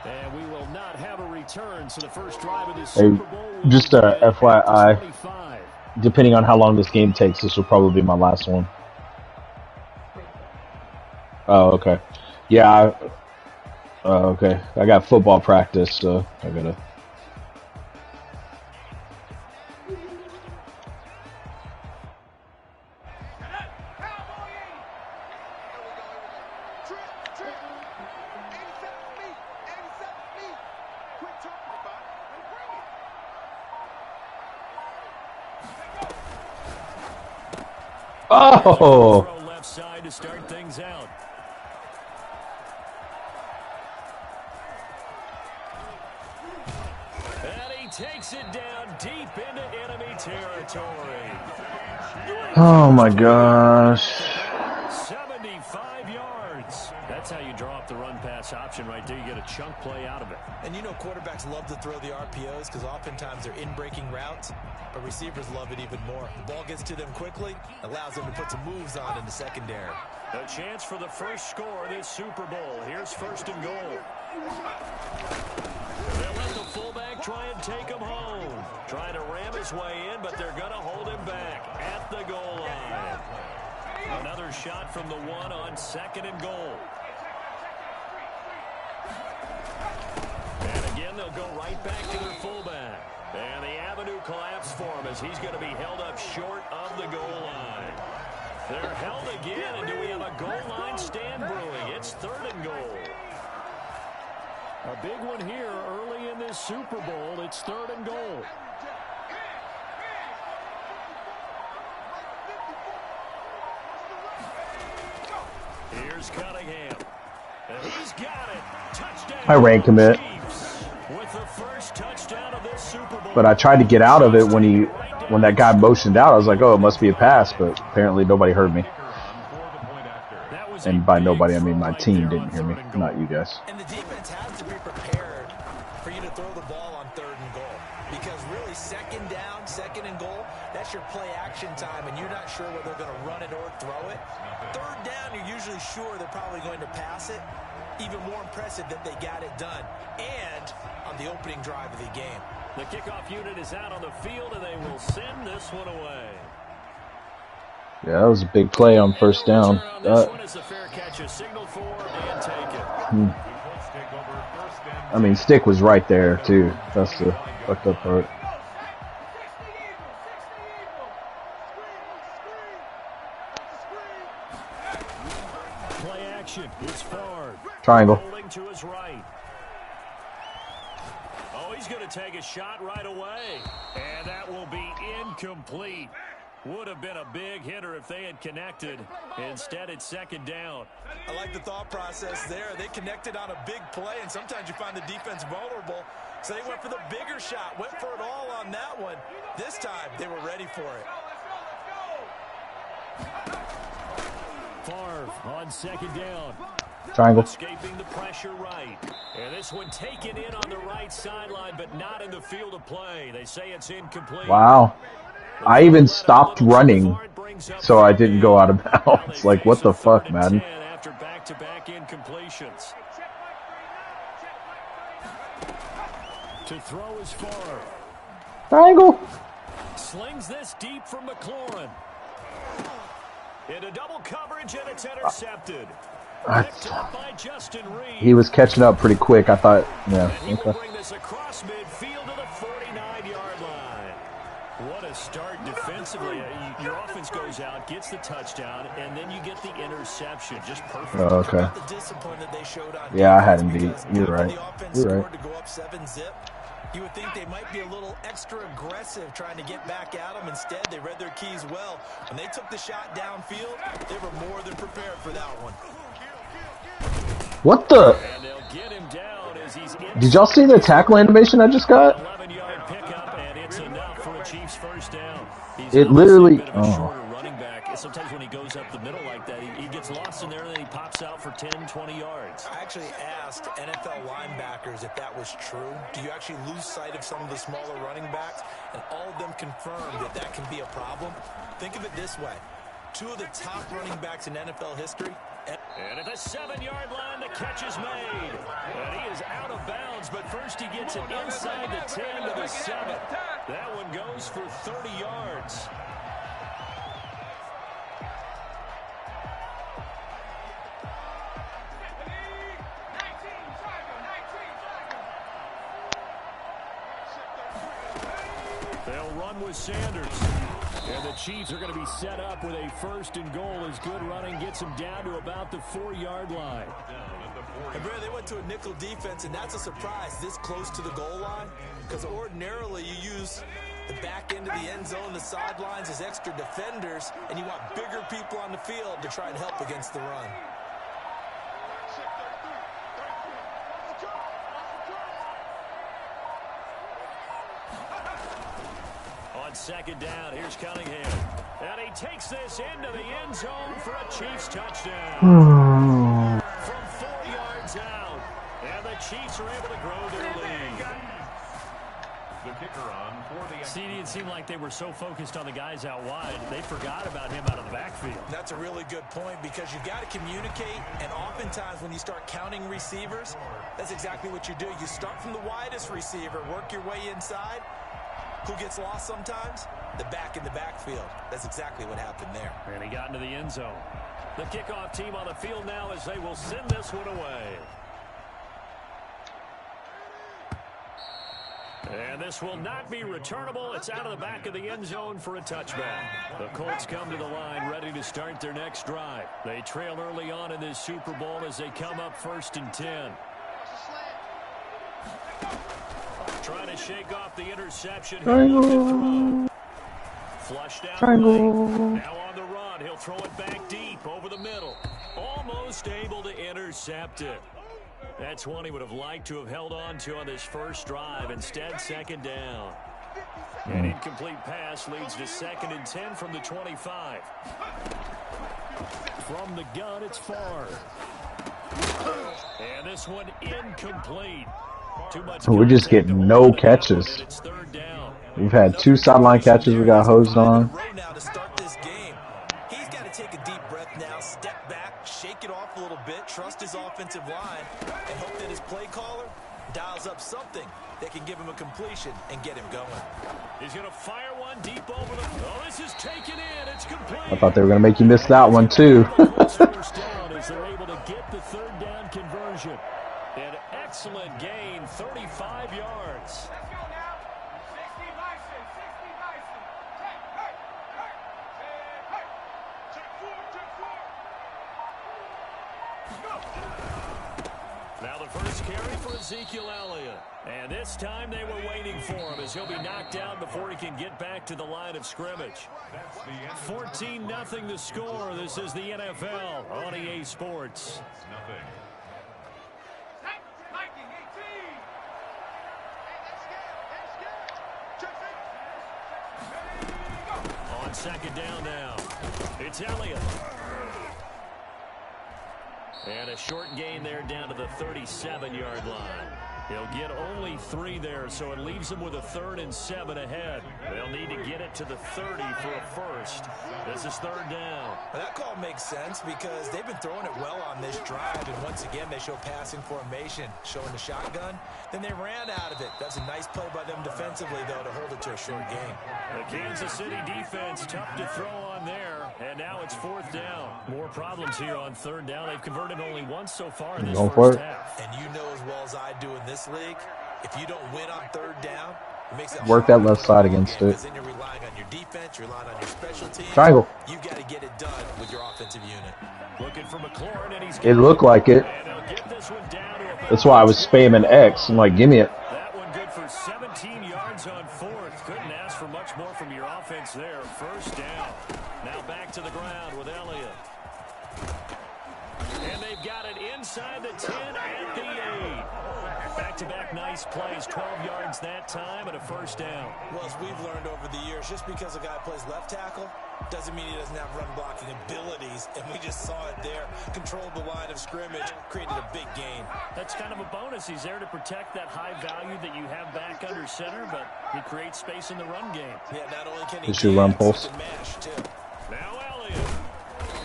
S2: And we will not have a return, so the first drive of this Super Bowl will
S1: Just FYI, depending on how long this game takes, this will probably be my last one. Oh, okay. Yeah. Okay. I got football practice, so I gotta... Oh!
S2: Throw left side to start things out. And he takes it down deep into enemy territory.
S1: Oh my gosh.
S2: 75 yards. That's how you draw up the run-pass option right there. You get a chunk play out of it.
S3: And you know quarterbacks love to throw the RPOs because oftentimes they're in-breaking routes, but receivers love it even more. The ball gets to them quickly, allows them to put some moves on in the secondary.
S2: A chance for the first score this Super Bowl. Here's first and goal. They'll let the fullback try and take him home. Trying to ram his way in, but they're going to hold him back at the goal line. Another shot from the one on second and goal. And again, they'll go right back to their fullback. And the avenue collapsed for him as he's going to be held up short of the goal line. They're held again, and do we have a goal line stand brewing? It's third and goal. A big one here early in this Super Bowl. It's third and goal. Here's Cunningham. And he's got it. Touchdown.
S1: I rank him it.
S2: With the first touchdown of this Super Bowl.
S1: But I tried to get out of it when that guy motioned out. I was like, oh, it must be a pass, but apparently nobody heard me. And by nobody, I mean my team didn't hear me, not you guys.
S3: And the defense has to be prepared for you to throw the ball on third and goal. Because really, second down, second and goal, that's your play action time, and you're not sure whether they're going to run it or throw it. Third down, you're usually sure they're probably going to pass it. Even more impressive that they got it done. And on the opening drive of the game.
S2: The kickoff unit is out on the field, and they will send this one away.
S1: Yeah, that was a big play on first down. I mean, Stick was right there, too. That's the fucked up part.
S2: Play action. It's Favre.
S1: Triangle.
S2: Holding to his right. Oh, he's going to take a shot right away. And that will be incomplete. Would have been a big hitter if they had connected. Instead, it's second down.
S3: I like the thought process there. They connected on a big play, and sometimes you find the defense vulnerable. So they went for the bigger shot, went for it all on that one. This time, they were ready for it.
S2: Favre on second down.
S1: Triangle.
S2: Escaping the pressure right. And this one taken in on the right sideline, but not in the field of play. They say it's incomplete.
S1: Wow. I even stopped running so I didn't go out of bounds. Like, what the fuck, man?
S2: After back-to-back incompletions. To throw is Favre.
S1: Triangle.
S2: Slings this deep from McLaurin. Into double coverage, and it's intercepted. Picked up by Justin Reed.
S1: He was catching up pretty quick. I thought, yeah.
S2: And he will bring this across midfield to the 49-yard line. What a start defensively. Your offense goes out, gets the touchdown, and then you get the interception. Just perfect.
S1: Oh, okay.
S3: The discipline that they showed on
S1: Yeah, I had him
S3: defense,
S1: beat. You're
S3: because
S1: right.
S3: the offense
S1: You're
S3: scored
S1: right.
S3: to go up 7-zip. You would think they might be a little extra aggressive trying to get back at them. Instead, they read their keys well. When they took the shot downfield, they were more than prepared for that one.
S1: What the?
S2: And they'll get him down as he's
S1: Did y'all see the tackle animation I just got?
S2: 11-yard pickup, and it's enough for a Chiefs first down. He's
S1: It
S2: obviously
S1: literally-
S2: a bit of a
S1: oh.
S2: shorter running back. Sometimes when he goes up the middle like that, he gets lost in there, and then he pops out for 10, 20 yards.
S3: I actually asked NFL linebackers if that was true. Do you actually lose sight of some of the smaller running backs? And all of them confirmed that that can be a problem. Think of it this way. Two of the top running backs in NFL history.
S2: And at the 7-yard line, the catch is made. And he is out of bounds, but first he gets it inside the 10 to the 7. That one goes for 30 yards. They'll run with Sanders. And the Chiefs are going to be set up with a first and goal as good running gets them down to about the 4-yard line.
S3: And Brad, they went to a nickel defense, and that's a surprise this close to the goal line, because ordinarily you use the back end of the end zone, the sidelines as extra defenders, and you want bigger people on the field to try and help against the run.
S2: On second down, here's Cunningham. And he takes this into the end zone for a Chiefs touchdown. From 4 yards out. And the Chiefs are able to grow their lead.
S4: The kicker on for the...
S2: See, it seemed like they were so focused on the guys out wide, they forgot about him out of the backfield.
S3: That's a really good point, because you got to communicate, and oftentimes when you start counting receivers, that's exactly what you do. You start from the widest receiver, work your way inside. Who gets lost sometimes? The back in the backfield. That's exactly what happened there.
S2: And he got into the end zone. The kickoff team on the field now as they will send this one away. And this will not be returnable. It's out of the back of the end zone for a touchback. The Colts come to the line ready to start their next drive. They trail early on in this Super Bowl as they come up 1st and 10. Trying to shake off the interception.
S1: Triangle.
S2: Flushed out.
S1: Triangle.
S2: Right. Now on the run. He'll throw it back deep over the middle. Almost able to intercept it. That's one he would have liked to have held on to on this first drive. Instead, second down. An incomplete pass leads to 2nd and 10 from the 25. From the gun, it's far. And this one incomplete. Too much.
S1: We're just getting no catches.
S2: It's 3rd down.
S1: We've had 2 sideline catches we got hosed on.
S3: Now to start this game, he's got to take a deep breath now, step back, shake it off a little bit, trust his offensive line, and hope that his play caller dials up something that can give him a completion and get him going.
S2: He's going to fire one deep over the... Oh, this is taken in. It's complete.
S1: I thought they were going to make you miss that one, too.
S2: First down as they're able to get the 3rd down conversion. An excellent gain, 35 yards. Now the first carry for Ezekiel Elliott. And this time they were waiting for him as he'll be knocked out before he can get back to the line of scrimmage. 14-0 the score. This is the NFL on EA Sports. On second down now, it's Elliott. And a short gain there down to the 37-yard line. He'll get only 3 there, so it leaves him with a 3rd and 7 ahead. They'll need to get it to the 30 for a first. This is 3rd down.
S3: Well, that call makes sense because they've been throwing it well on this drive, and once again they show passing formation, showing the shotgun. Then they ran out of it. That's a nice play by them defensively, though, to hold it to a short game.
S2: The Kansas City defense tough to throw on there, and now it's 4th down. More problems here on 3rd down. They've converted only once so far in this first half.
S3: And you know as well as I do in this league, if you don't win on 3rd down, it makes it
S1: work that left side against it.
S3: Then you're relying on your defense, you're relying on your special teams.
S1: Triangle.
S3: You got to get it done with your offensive unit.
S2: Looking for McLaurin, and he's
S1: It looked like it. That's why I was spamming X. I'm like, give me it.
S2: That one good for 17 yards on 4th. Couldn't ask for much more from your offense there. 1st down. Now back to the ground with Elliott. And they've got it inside the 10 at the 8. Back-to-back nice plays, 12 yards that time and a 1st down.
S3: Well, as we've learned over the years, just because a guy plays left tackle doesn't mean he doesn't have run-blocking abilities, and we just saw it there. Controlled the line of scrimmage, created a big gain.
S2: That's kind of a bonus. He's there to protect that high value that you have back under center, but he creates space in the run game.
S3: Yeah, not only can he
S1: It's your run
S3: dance,
S1: pulse.
S3: he can mash, too.
S2: Now Elliott.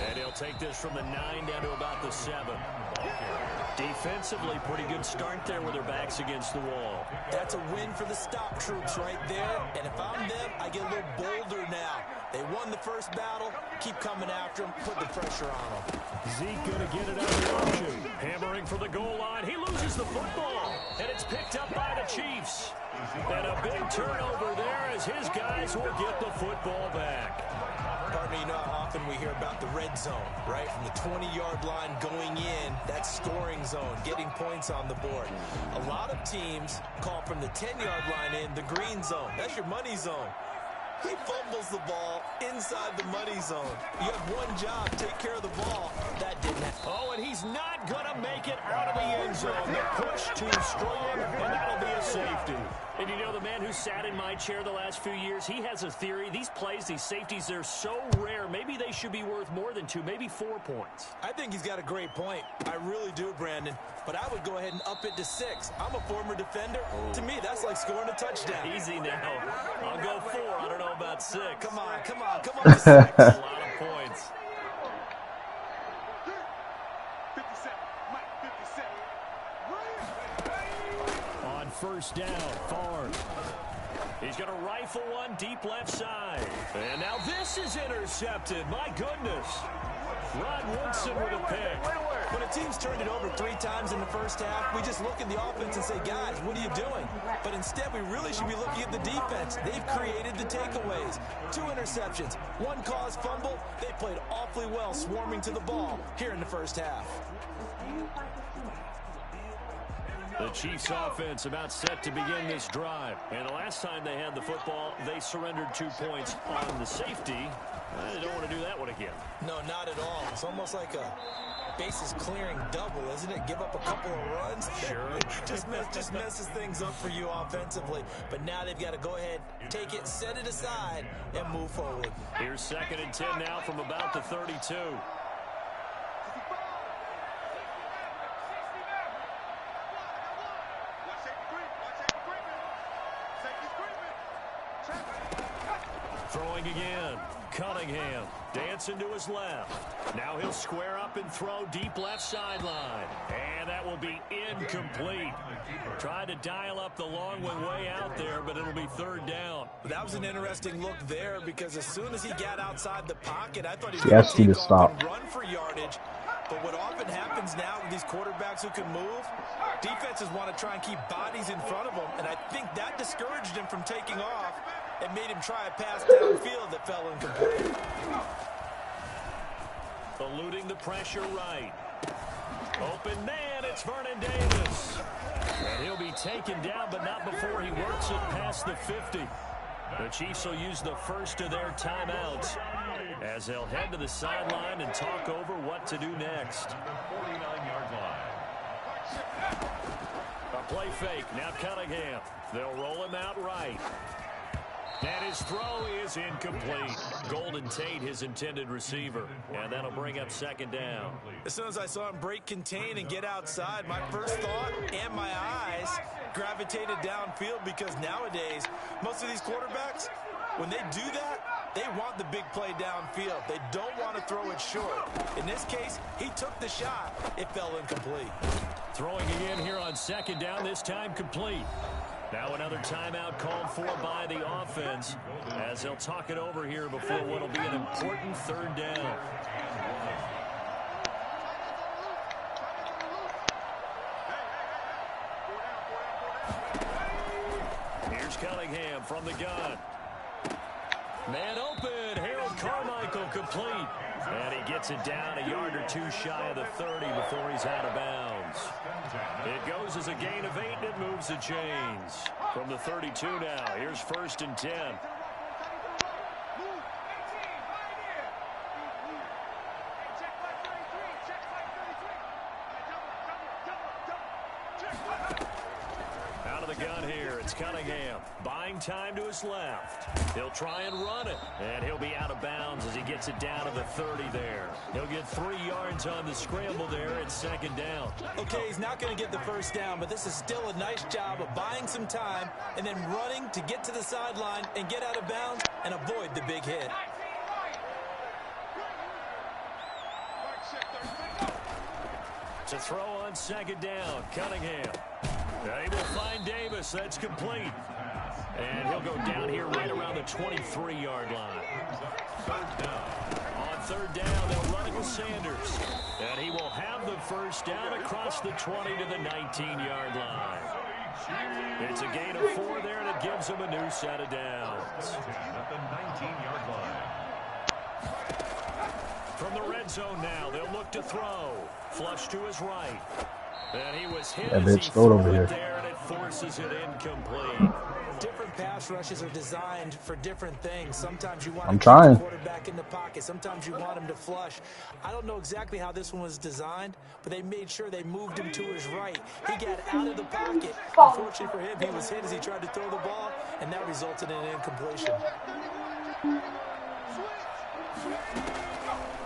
S2: And he'll take this from the 9 down to about the 7. Defensively, pretty good start there with their backs against the wall.
S3: That's a win for the stop troops right there. And if I'm them, I get a little bolder now. They won the first battle. Keep coming after them. Put the pressure on them.
S2: Zeke going to get it out of the option. Hammering for the goal line. He loses the football. And it's picked up by the Chiefs. And a big turnover there as his guys will get the football back.
S3: Partner, you know how often we hear about the red zone, right? From the 20-yard line going in, that's scoring zone, getting points on the board. A lot of teams call from the 10-yard line in the green zone. That's your money zone. He fumbles the ball inside the money zone. You have one job, take care of the ball. That didn't happen.
S2: Oh, and he's not going to make it out of the end zone. The push too strong, and that'll be a safety. And you know, the man who sat in my chair the last few years, he has a theory. These plays, these safeties, they're so rare. Maybe they should be worth more than 2, maybe 4 points.
S3: I think he's got a great point. I really do, Brandon. But I would go ahead and up it to 6. I'm a former defender. To me, that's like scoring a touchdown.
S2: Easy now. I'll go 4. I don't know about 6.
S3: Come on, come on, come on. 6.
S2: A lot of points. On 1st down, Favre. He's going to rifle one deep left side. And now this is intercepted. My goodness. Rod Woodson with a pick.
S3: When a team's turned it over 3 times in the first half, we just look at the offense and say, guys, what are you doing? But instead, we really should be looking at the defense. They've created the takeaways. 2 interceptions, 1 caused fumble. They played awfully well swarming to the ball here in the first half.
S2: The Chiefs offense about set to begin this drive. And the last time they had the football, they surrendered 2 points on the safety. They don't want to do that one again.
S3: No, not at all. It's almost like a bases clearing double, isn't it? Give up a couple of runs.
S2: Sure.
S3: just messes things up for you offensively. But now they've got to go ahead, take it, set it aside, and move forward.
S2: Here's 2nd and 10 now from about the 32. Throwing again. Cunningham dancing to his left. Now he'll square up and throw deep left sideline. And that will be incomplete. Tried to dial up the long one way out there, but it'll be 3rd down.
S3: That was an interesting look there because as soon as he got outside the pocket, I thought he was
S1: He asked you
S3: going
S1: to
S3: to
S1: stop.
S3: take off and run for yardage. But what often happens now with these quarterbacks who can move, defenses want to try and keep bodies in front of them, and I think that discouraged him from taking off and made him try a pass downfield that fell incomplete.
S2: Eluding the pressure right. Open man, it's Vernon Davis. And he'll be taken down, but not before he works it past the 50. The Chiefs will use the first of their timeouts as they'll head to the sideline and talk over what to do next.
S4: 49-yard line.
S2: A play fake, now Cunningham. They'll roll him out right. And his throw is incomplete. Golden Tate, his intended receiver. And that'll bring up second down.
S3: As soon as I saw him break contain and get outside, my first thought and my eyes gravitated downfield, because nowadays, most of these quarterbacks, when they do that, they want the big play downfield. They don't want to throw it short. In this case, he took the shot. It fell incomplete.
S2: Throwing again here on second down, this time complete. Now another timeout called for by the offense as they'll talk it over here before what will be an important third down. Here's Cunningham from the gun. Man open, Harold Carmichael complete. And he gets it down a yard or two shy of the 30 before he's out of bounds. It goes as a gain of 8 and it moves the chains. From the 32 now, here's 1st and 10. Out of the gun here, it's Cunningham. Buying time to his left. He'll try and run it. And he'll be out of bounds as he gets it down to the 30 there. He'll get 3 yards on the scramble there at second down.
S3: Okay, he's not going to get the first down, but this is still a nice job of buying some time and then running to get to the sideline and get out of bounds and avoid the big hit.
S2: To throw on second down, Cunningham. They will find Davis. That's complete. And he'll go down here right around the 23-yard line. On third down, they'll run it with Sanders. And he will have the first down across the 20 to the 19-yard line. It's a gain of 4 there, and it gives them a new set of downs.
S4: At the 19-yard line.
S2: From the red zone now, they'll look to throw. Flush to his right. And he was hit as he threw it there, and it forces it incomplete.
S3: Different pass rushes are designed for different things. Sometimes you want
S1: I'm
S3: to
S1: trying.
S3: get the quarterback in the pocket. Sometimes you want him to flush. I don't know exactly how this one was designed, but they made sure they moved him to his right. He got out of the pocket. Unfortunately for him, he was hit as he tried to throw the ball, and that resulted in an incompletion.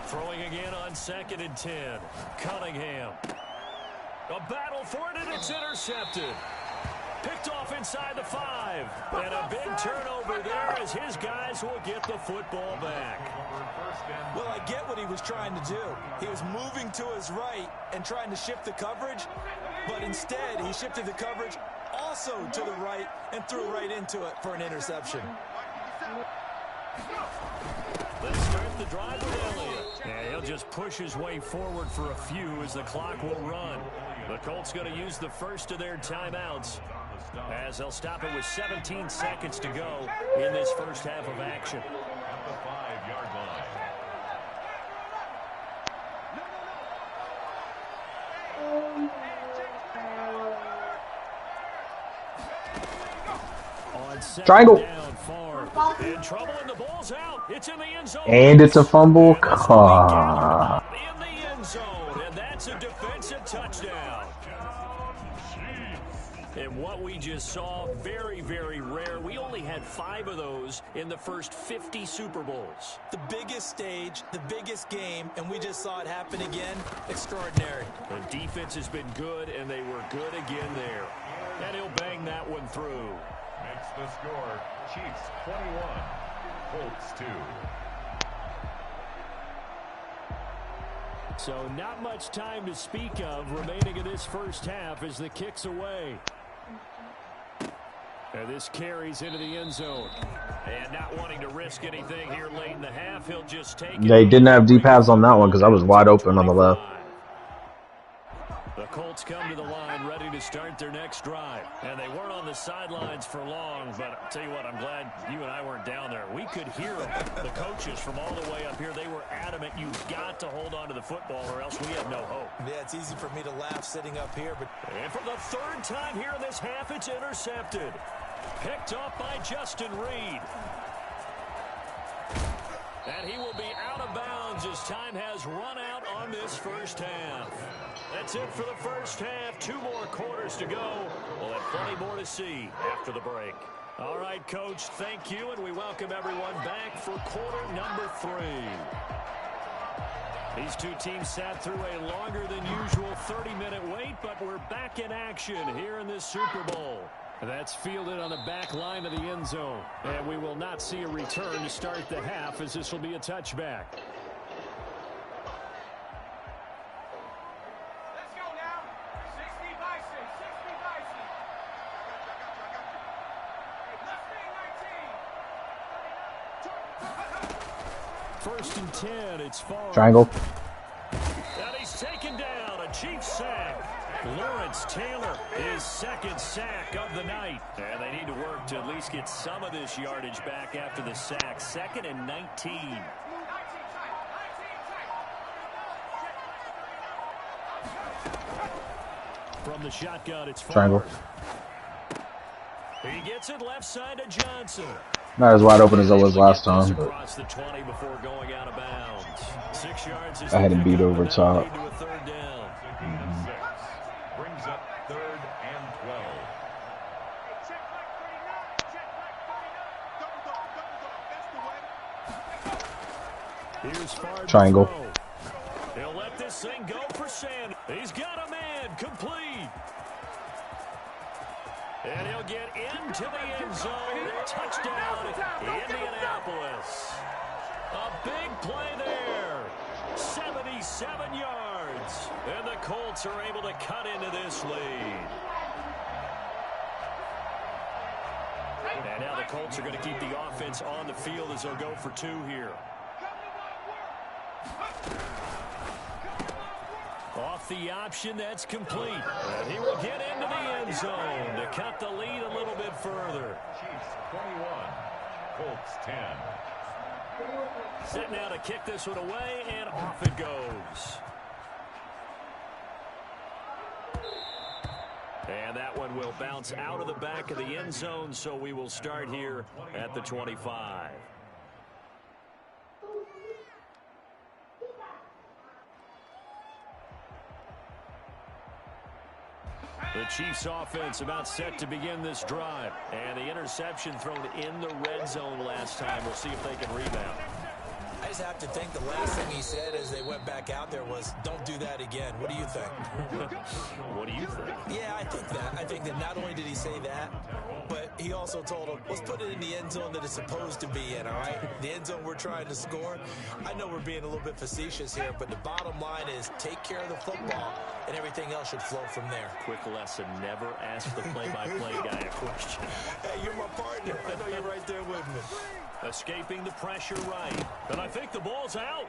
S2: Throwing again on 2nd and 10. Cunningham. A battle for it, and it's intercepted. Picked off inside the 5. And a big turnover there as his guys will get the football back.
S3: Well, I get what he was trying to do. He was moving to his right and trying to shift the coverage, but instead he shifted the coverage also to the right and threw right into it for an interception.
S2: Let's start the drive with Elliott. And he'll just push his way forward for a few as the clock will run. The Colts going to use the first of their timeouts as they'll stop it with 17 seconds to go in this first half of action.
S4: At the 5-yard line.
S2: On second
S1: Triangle.
S2: down, Favre. In trouble, and the ball's out. It's in the end zone.
S1: And it's a fumble.
S2: In the end zone, and that's a defensive touchdown. And what we just saw, very, very rare. We only had 5 of those in the first 50 Super Bowls.
S3: The biggest stage, the biggest game, and we just saw it happen again. Extraordinary.
S2: The defense has been good, and they were good again there. And he'll bang that one through.
S4: Makes the score Chiefs 21, Colts 2.
S2: So not much time to speak of remaining in this first half as the kick's away. And this carries into the end zone. And not wanting to risk anything here late in the half, he'll just take it.
S1: They didn't have deep paths on that one because I was wide open on the left.
S2: The Colts come to the line ready to start their next drive. And they weren't on the sidelines for long, but I'll tell you what, I'm glad you and I weren't down there. We could hear them. The coaches from all the way up here, they were adamant, you've got to hold on to the football or else we have no hope.
S3: Yeah, it's easy for me to laugh sitting up here, but...
S2: And for the 3rd time here in this half, it's intercepted. Picked off by Justin Reed. And he will be out of bounds as time has run out on this first half. That's it for the first half. 2 more quarters to go. We'll have plenty more to see after the break. All right, Coach, thank you, and we welcome everyone back for quarter number 3. These two teams sat through a longer than usual 30-minute wait, but we're back in action here in this Super Bowl. That's fielded on the back line of the end zone, and we will not see a return to start the half, as this will be a touchback. First and 10, it's Favre.
S1: Triangle.
S2: And he's taken down, a Chiefs sack. Lawrence Taylor, his second sack of the night. And they need to work to at least get some of this yardage back after the sack. 2nd and 19. From the shotgun, it's Favre.
S1: Triangle.
S2: He gets it left side to Johnson.
S1: Not as wide open as I was last time, but
S2: Across the 20 before going out of bounds. 6 yards is
S1: I had him beat over top.
S2: lead to a third down.
S4: Second and 6. Brings up 3rd and 12.
S2: Here's Favre.
S1: Triangle.
S2: He'll let this thing go for Sanders. He's got a man complete. And he'll get into the end zone. Touchdown, Indianapolis. A big play there. 77 yards. And the Colts are able to cut into this lead. And now the Colts are going to keep the offense on the field as they'll go for 2 here. Off the option, that's complete. And he will get into the end zone to cut the lead a little bit further.
S4: Chiefs 21, Colts 10.
S2: Set now to kick this one away, and off it goes. And that one will bounce out of the back of the end zone, so we will start here at the 25. The Chiefs offense about set to begin this drive. And the interception thrown in the red zone last time. We'll see if they can rebound.
S3: I just have to think the last thing he said as they went back out there was, don't do that again. What do you think?
S2: What do you think?
S3: Yeah, I think that. I think that not only did he say that, but he also told them, let's put it in the end zone that it's supposed to be in, all right? The end zone we're trying to score. I know we're being a little bit facetious here, but the bottom line is take care of the football, and everything else should flow from there.
S2: Quick lesson, never ask the play-by-play guy a question.
S3: Hey, you're my partner. I know you're right there with me.
S2: Escaping the pressure right. And I think the ball's out.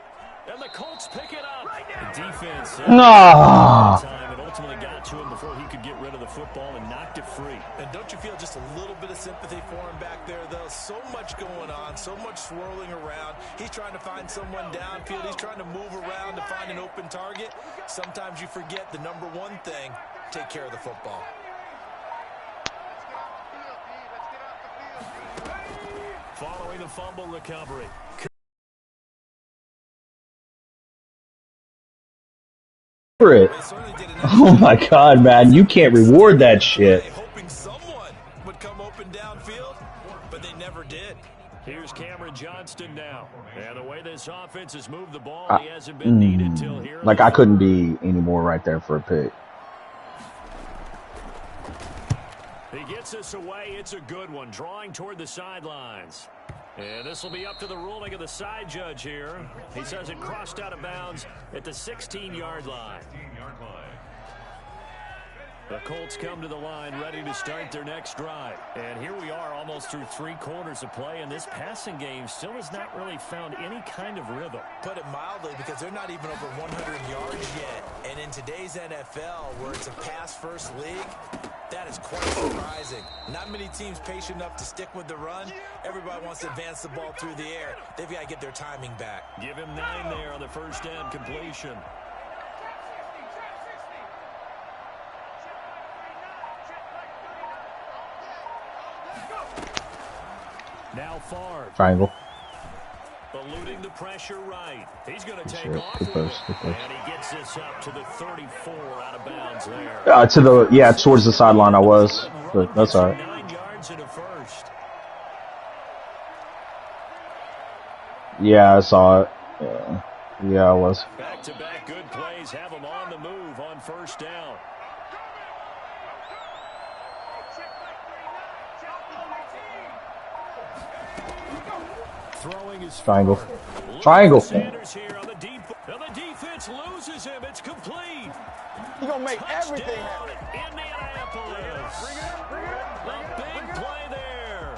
S2: And the Colts pick it up. The defense time and ultimately got to him before he could get rid of the football and knocked it free.
S3: And don't you feel just a little bit of sympathy for him back there, though? So much going on, so much swirling around. He's trying to find someone downfield. He's trying to move around to find an open target. Sometimes you forget the number one thing, take care of the football.
S2: Following the fumble recovery.
S1: it. Oh my God, man, you can't reward that shit.
S3: Hoping someone would come open downfield, but they never did.
S2: Here's Cameron Johnston now. And the way this offense has moved the ball, he hasn't been needed till here.
S1: Like, I couldn't be any more right there for a pick.
S2: He gets this away. It's a good one. Drawing toward the sidelines. And this will be up to the ruling of the side judge here. He says it crossed out of bounds at the 16-yard line. The Colts come to the line ready to start their next drive. And here we are almost through 3 quarters of play, and this passing game still has not really found any kind of rhythm.
S3: Put it mildly, because they're not even over 100 yards yet. And in today's NFL, where it's a pass-first league, that is quite surprising. Not many teams patient enough to stick with the run. Everybody wants to advance the ball through the air. They've got to get their timing back.
S2: Give him 9 there on the first down completion. Now Favre.
S1: Triangle.
S2: Eluding the pressure right. He's going to take
S1: Sure.
S2: off.
S1: Good post, good post.
S2: And he gets this up to the 34 out of bounds there.
S1: Towards the sideline I was, but that's all right.
S2: 9 yards and a first.
S1: Yeah, I saw it. Yeah, I was.
S2: Back-to-back good plays have them on the move on first down. Throwing his
S1: Triangle.
S2: forward.
S1: Triangle.
S2: Sanders here on the deep. And the defense loses him. It's complete.
S5: He's going to make everything
S2: Touchdown,
S5: happen.
S2: Indianapolis. A big play there.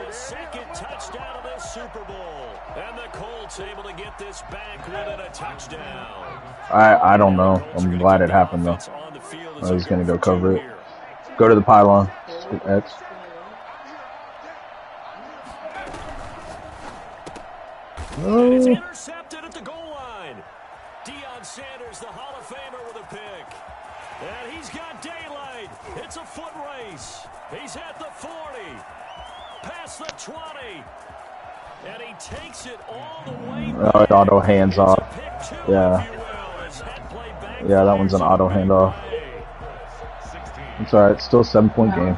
S2: His second touchdown of the Super Bowl. And the Colts able to get this back within a touchdown.
S1: I don't know. I'm glad it happened, though. I was going to go cover it. Go to the pylon. Get X.
S2: And it's intercepted at the goal line. Deion Sanders, the Hall of Famer, with a pick. And he's got daylight. It's a foot race. He's at the 40. Past the 20. And he takes it all the way.
S1: Oh, it auto hands off. Yeah. Yeah, that one's an auto handoff. It's alright. Still a 7-point game.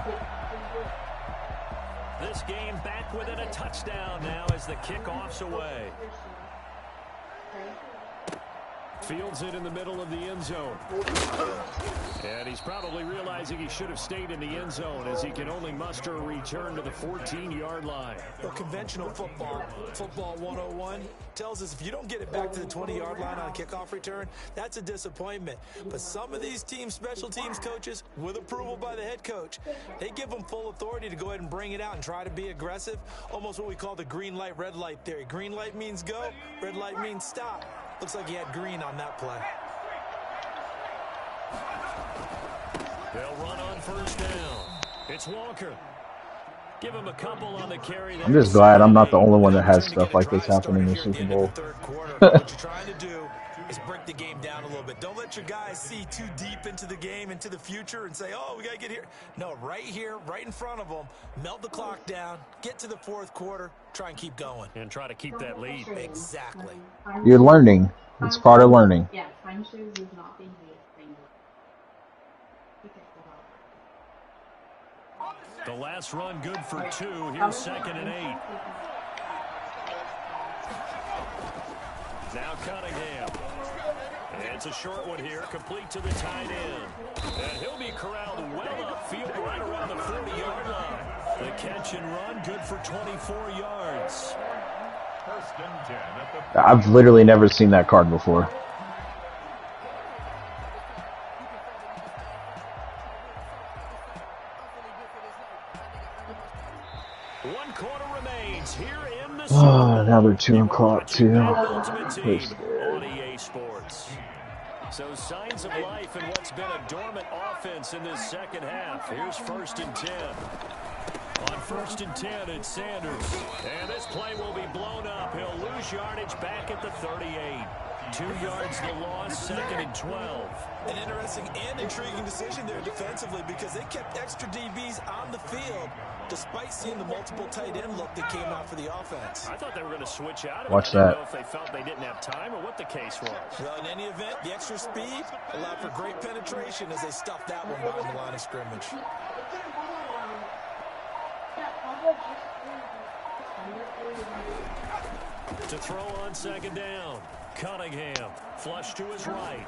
S2: This game back within a touchdown now as the kickoff's away. Fields it in the middle of the end zone. And he's probably realizing he should have stayed in the end zone as he can only muster a return to the 14-yard line.
S3: Well, conventional football 101, tells us if you don't get it back to the 20-yard line on a kickoff return, that's a disappointment. But some of these teams, special teams coaches, with approval by the head coach, they give them full authority to go ahead and bring it out and try to be aggressive. Almost what we call the green light, red light theory. Green light means go, red light means stop. Looks like he had green on that play.
S2: They'll run on first down. It's Walker. Give him a couple on the carry.
S1: I'm just glad I'm not the only one that has stuff like this happen in the Super Bowl.
S3: What you're trying to do is break the game down a little bit. Don't let your guys see too deep into the game, into the future, and say, oh, we got to get here. No, right here, right in front of them, melt the clock down, get to the fourth quarter, try and keep going.
S2: And try to keep that lead.
S3: Exactly.
S1: You're learning. It's part of learning.
S6: Yeah, time shoes is not being used.
S2: The last run good for 2. Here's 2nd and 8. Now Cunningham. It's a short one here, complete to the tight end. And he'll be corralled well upfield right around the 40-yard line. The catch and run good for 24 yards.
S4: First and 10 at the
S1: I've literally never seen that card before.
S2: One quarter remains here in the
S1: Oh, now they're 2 o'clock too.
S2: Team on EA Sports. So signs of life in what's been a dormant offense in this second half. Here's 1st and 10. On 1st and 10, it's Sanders. And this play will be blown up. He'll lose yardage back at the 38. 2 yards the loss, 2nd and 12.
S3: An interesting and intriguing decision there defensively because they kept extra DBs on the field despite seeing the multiple tight end look that came out for the offense.
S2: I thought they were going to switch out.
S1: Watch
S2: I
S1: that.
S2: don't know if they felt they didn't have time or what the case was.
S3: Well, in any event, the extra speed allowed for great penetration as they stuffed that one behind the line of scrimmage.
S2: To throw on 2nd down. Cunningham, flush to his right.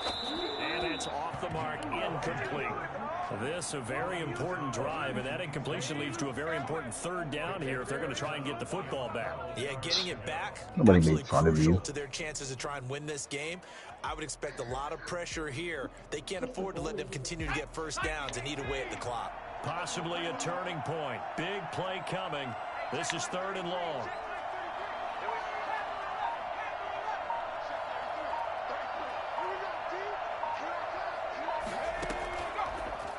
S2: And it's off the mark, incomplete. This a very important drive, and that incompletion leads to a very important 3rd down here if they're going to try and get the football back.
S3: Yeah, getting it back,
S1: Nobody
S3: absolutely
S1: made fun of
S3: crucial
S1: you.
S3: to their chances to try and win this game. I would expect a lot of pressure here. They can't afford to let them continue to get first downs and eat away at the clock.
S2: Possibly a turning point. Big play coming. This is 3rd and long.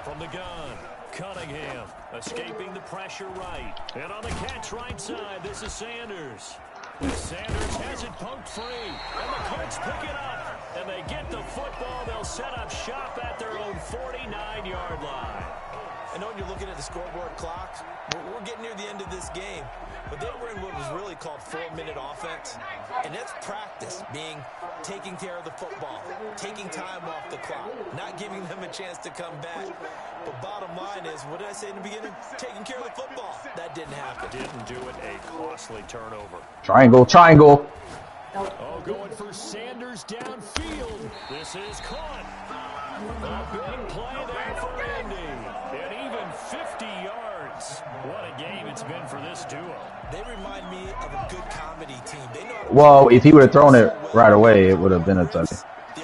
S2: From the gun, Cunningham escaping the pressure right. And on the catch right side, this is Sanders. And Sanders has it poked free. And the Colts pick it up. And they get the football. They'll set up shop at their own 49-yard line.
S3: I know when you're looking at the scoreboard clock, we're getting near the end of this game, but they were in what was really called 4-minute offense, and that's practice, taking care of the football, taking time off the clock, not giving them a chance to come back. But bottom line is, what did I say in the beginning? Taking care of the football. That didn't happen.
S2: Didn't do it. A costly turnover.
S1: Triangle, triangle.
S2: Oh, going for Sanders downfield. This is caught. A big play there for Indy. And even 50 yards. What a game it's been for this duo.
S3: They remind me of a good comedy team. They know
S1: Well, if he would have thrown it right away, it would have been a touchdown.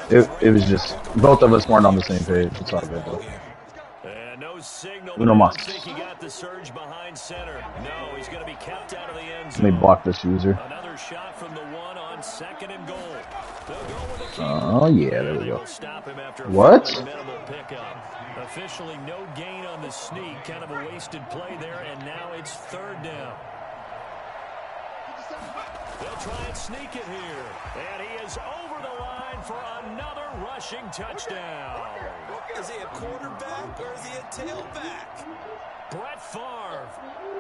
S1: It was just, both of us weren't on the same page. It's all good, though.
S2: And no signal.
S1: Uno
S2: I
S1: mas.
S2: don't think he got the surge behind center. No, he's going to be kept out of the end
S1: Let me
S2: zone.
S1: block this user.
S2: Another shot from the one on 2nd and goal. They'll go with the keeper.
S1: Oh, yeah, there we
S2: They
S1: go.
S2: will stop him after a
S1: What?
S2: fairly minimal pickup. Officially no gain on the sneak. Kind of a wasted play there, and now it's 3rd down. They'll try and sneak it here. And he is over the line for another rushing touchdown.
S3: Is he a quarterback or is he a tailback?
S2: Brett Favre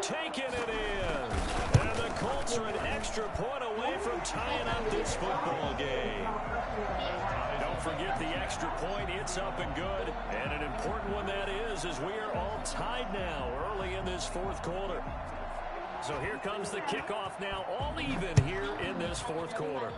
S2: taking it in. And the Colts are an extra point away from tying up this football game. Don't forget the extra point. It's up and good. And an important one that is, as we are all tied now early in this 4th quarter. So here comes the kickoff now, all even here in this 4th quarter.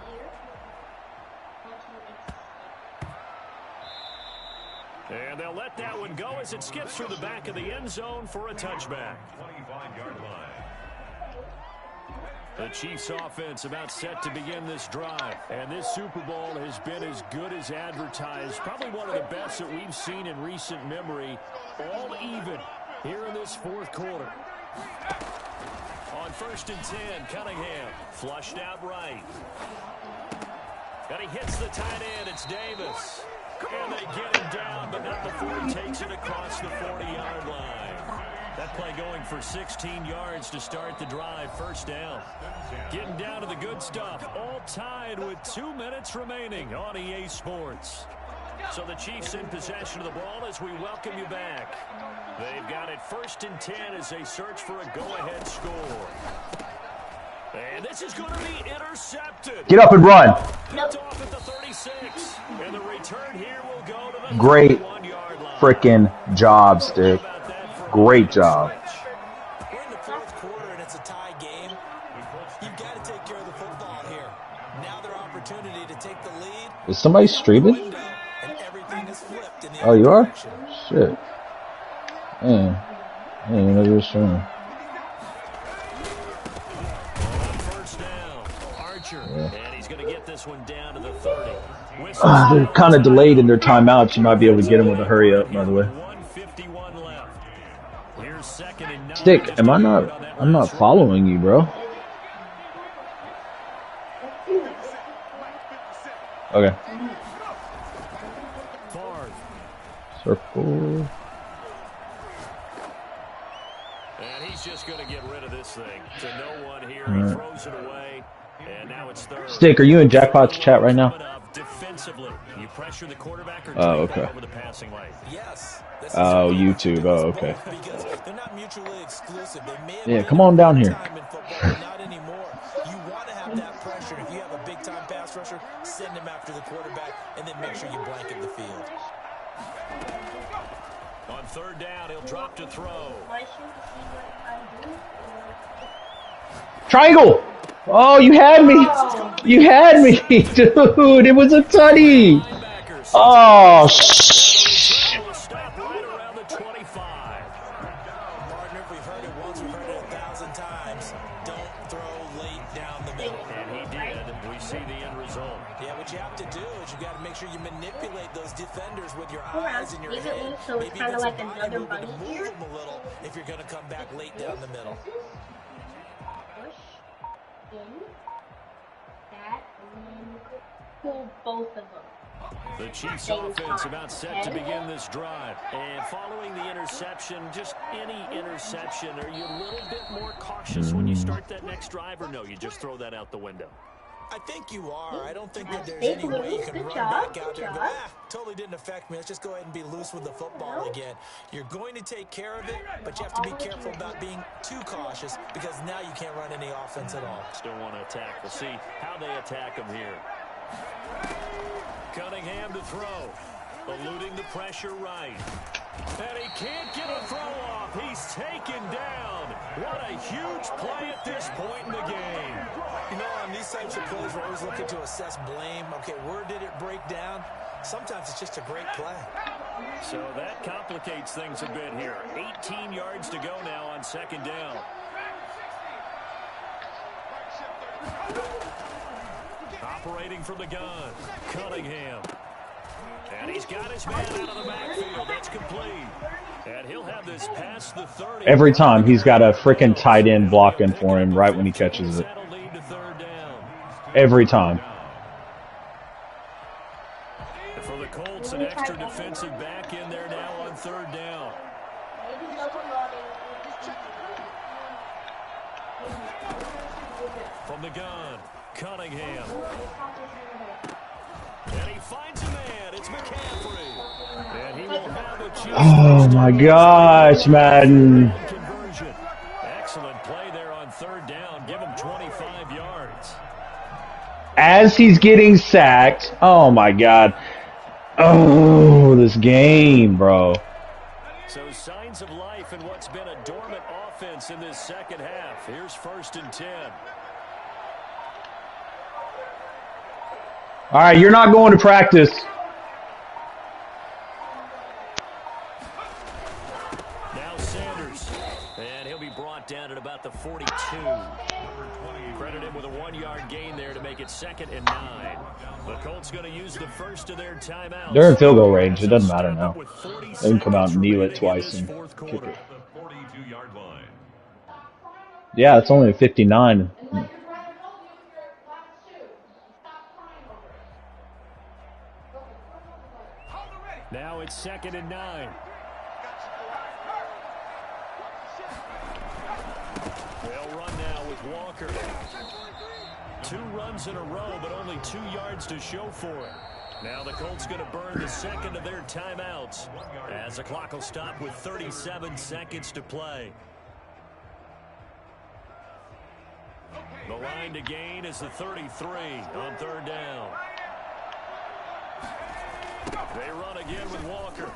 S2: And they'll let that one go as it skips through the back of the end zone for a touchback.
S4: 25-yard line.
S2: The Chiefs offense about set to begin this drive. And this Super Bowl has been as good as advertised. Probably one of the best that we've seen in recent memory. All even here in this 4th quarter. On 1st and 10, Cunningham flushed out right. And he hits the tight end. It's Davis. And they get him down, but not before he takes it across the 40-yard line. That play going for 16 yards to start the drive. 1st down. Getting down to the good stuff. All tied with 2 minutes remaining on EA Sports. So the Chiefs in possession of the ball as we welcome you back. They've got it 1st and 10 as they search for a go-ahead score. And this is going to be intercepted.
S1: Get up and run.
S2: Picked off at the 36. And the return here will go to the
S1: Great
S2: 31-yard line.
S1: freaking job, Stick. Great job.
S3: We're in the 4th quarter and it's a tie game. You've got to take care of the football here. Now their opportunity to take the lead.
S1: Is somebody streaming?
S3: And everything is flipped in the
S1: Oh, you
S3: other
S1: are?
S3: direction.
S1: Shit. Man. I didn't even know you were streaming.
S2: On 1st down, Archer. And he's going to get this one down to the 30.
S1: They're kind of delayed in their timeouts. You might be able to get them with a hurry up, by the way.
S2: 1:51 left. Here's 2nd and 9.
S1: Stick, am I not? I'm not following you, bro. Okay.
S2: Favre.
S1: Circle.
S2: And he's just going to get rid of this thing. To no one here. He throws it away. And now it's 3rd.
S1: Stick, are you in Jackpot's chat right now?
S2: Defensively, you pressure the quarterback or
S1: Oh,
S2: take
S1: okay.
S2: over the passing lane.
S3: Yes.
S1: Oh, YouTube. Oh, okay.
S3: Because they're not mutually exclusive. They may have
S1: Yeah,
S3: been
S1: come on down here.
S3: time in football, but not anymore. You want to have that pressure. If you have a big-time pass rusher, send him after the quarterback, and then make sure you blanket the field.
S2: On 3rd down, he'll drop to throw.
S1: Triangle! Oh, you had me! You had me, dude! It was a tutty!
S2: Linebackers.
S1: Oh,
S2: Will stop right around the 25.
S3: Partner, if we've heard it once, we've heard it 1,000 times. Don't throw late down the middle.
S2: And he did. We see the end result.
S3: Yeah, what you have to do is you got to make sure you manipulate those defenders with your eyes and your
S6: Is it
S3: head.
S6: loose, so it's
S3: Maybe
S6: kinda
S3: even some
S6: like
S3: body
S6: another
S3: movement to
S6: bunny
S3: move
S6: here?
S3: them a little if you're going to come back late down the middle.
S6: Push in that and then pull both of them.
S2: The Chiefs offense about set to begin this drive. And following the interception, just any interception, are you a little bit more cautious when you start that next drive, or no, you just throw that out the window?
S3: I think you are. I don't think that there's
S6: Stay
S3: any way you
S6: blue.
S3: can
S6: Good
S3: run
S6: job.
S3: back out
S6: Good
S3: there and go,
S6: job.
S3: totally didn't affect me. Let's just go ahead and be loose with the football
S6: No.
S3: again. You're going to take care of it, but you have to be careful about being too cautious because now you can't run any offense at all.
S2: Still want to attack. We'll see how they attack him here. Cunningham to throw. Eluding the pressure right. And he can't get a throw off. He's taken down. What a huge play at this point in the game.
S3: You know, on these types of plays, we're always looking to assess blame. Okay, where did it break down? Sometimes it's just a great play.
S2: So that complicates things a bit here. 18 yards to go now on second down. Operating from the gun, Cunningham. And he's got his man out of the backfield. That's complete. And he'll have this past the 30.
S1: Every time he's got a freaking tight end blocking for him right when he catches it.
S2: That'll lead to third down.
S1: Every time.
S2: And for the Colts, an extra defensive back in there now on third down. From the gun, Cunningham. And he finds a man. It's McCaffrey. And he will have a chance.
S1: Oh my gosh, Madden.
S2: Conversion. Excellent play there on third down. Give him 25 yards.
S1: As he's getting sacked. Oh my God. Oh, this game, bro.
S2: So signs of life in what's been a dormant offense in this second half. Here's 1st and 10.
S1: All right, you're not going to practice.
S2: Now Sanders. And he'll be brought down at about the 42. Credited with a 1-yard gain there to make it 2nd and 9. The Colts going to use the first of their timeouts.
S1: They're in field goal range. It doesn't matter now. They can come out and kneel it twice and kick it.
S4: The 42-yard line.
S1: Yeah, it's only a 59.
S2: Now it's 2nd and 9. They'll run now with Walker. 2 runs in a row, but only 2 yards to show for it. Now the Colts going to burn the second of their timeouts as the clock will stop with 37 seconds to play. The line to gain is the 33 on third down. They run again with Walker.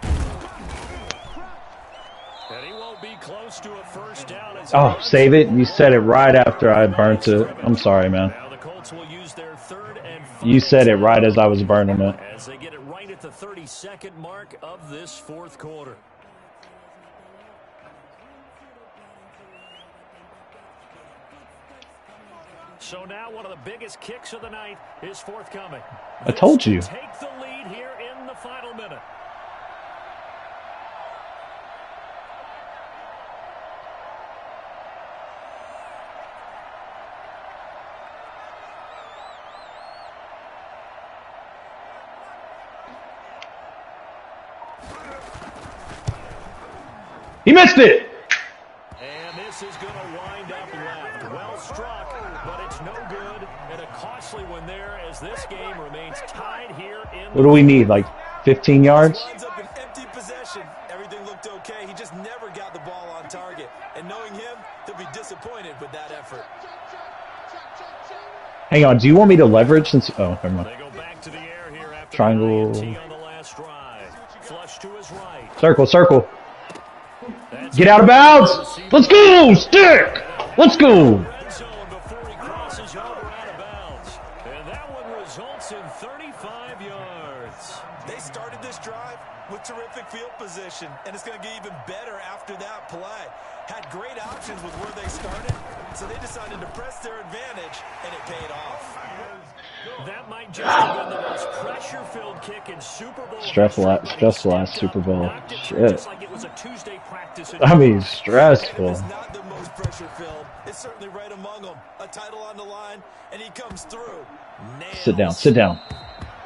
S2: And he won't be close to a first down.
S1: Oh, save it. You said it right after I burnt it. I'm sorry, man.
S2: Now the Colts will use their 3rd and 5.
S1: You said it right as I was burning it.
S2: As they get it right at the 32nd mark of this 4th quarter. So now one of the biggest kicks of the night is forthcoming.
S1: I told you.
S2: Take the lead here in the final minute.
S1: He missed it.
S2: And this is going to wind up left. Well struck, but it's no good. And a costly one there as this game remains tied here in.
S1: What do we need? Like 15 yards?
S3: Winds up an empty possession. Everything looked okay. He just never got the ball on target. And knowing him, he'll be disappointed with that effort.
S1: Hang on. Do you want me to leverage since? Oh, never mind.
S2: They go back to the air here after
S1: Triangle.
S2: the INT on the last drive. Flush to his right.
S1: Circle, circle.
S2: That's
S1: Get out of bounds. Let's go, stick. Let's go.
S2: red zone before he crosses over out of bounds. And that one results in 35 yards.
S3: They started this drive with terrific field position, and it's going to get even better after that play. Had great options with where they started, so they decided to press their advantage, and it paid off.
S2: That might just have been the most pressure-filled kick in Super Bowl.
S1: Stressful last Super Bowl.
S2: Knocked it through
S1: Shit.
S2: just like it was a Tuesday practice.
S1: I mean, stressful.
S3: It's not the most pressure-filled. It's certainly right among them. A title on the line, and he comes through. Nails.
S1: Sit down, sit down.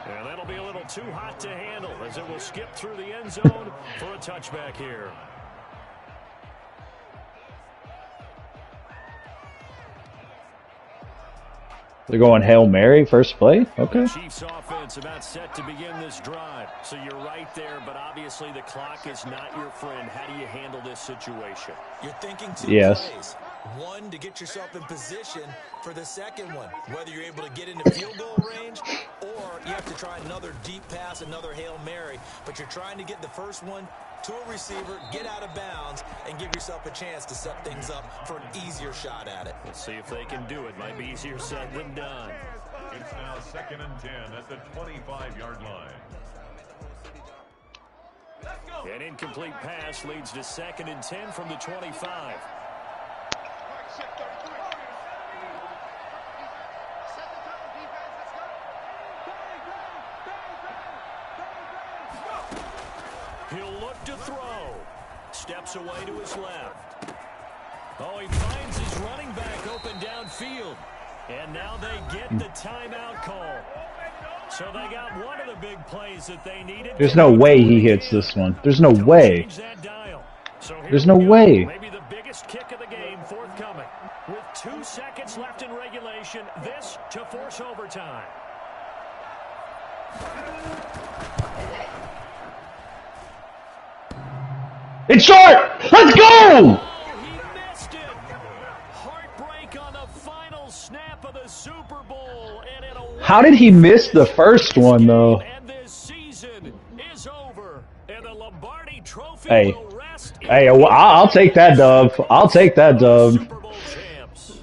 S2: And that'll be a little too hot to handle as it will skip through the end zone for a touchback here.
S1: They're going Hail Mary first play? Okay.
S2: The Chiefs offense about set to begin this drive. So you're right there, but obviously the clock is not your friend. How do you handle this situation?
S3: You're thinking two
S1: Yes.
S3: plays. One, to get yourself in position for the second one, whether you're able to get into field goal range or you have to try another deep pass, another Hail Mary. But you're trying to get the first one to a receiver, get out of bounds, and give yourself a chance to set things up for an easier shot at it.
S2: We'll see if they can do it. Might be easier said than done.
S4: It's now 2nd and 10 at the 25-yard line.
S2: An incomplete pass leads to 2nd and 10 from the 25. He'll look to throw. Steps away to his left. Oh, he finds his running back open downfield. And now they get the timeout call. So they got one of the big plays that they needed.
S1: There's no way he hits this one. There's no way.
S2: So
S1: There's no way.
S2: Maybe the biggest kick of the game forthcoming. With 2 seconds left in regulation, this to force overtime.
S1: It's short! Let's go!
S2: Oh, he missed it. Heartbreak on the final snap of the Super Bowl. And in a
S1: How did he miss the first one, though?
S2: And this season is over. And the Lombardi Trophy
S1: Hey.
S2: will rest in
S1: Hey, I'll take that dub. I'll take that dub.
S2: Super Bowl champs.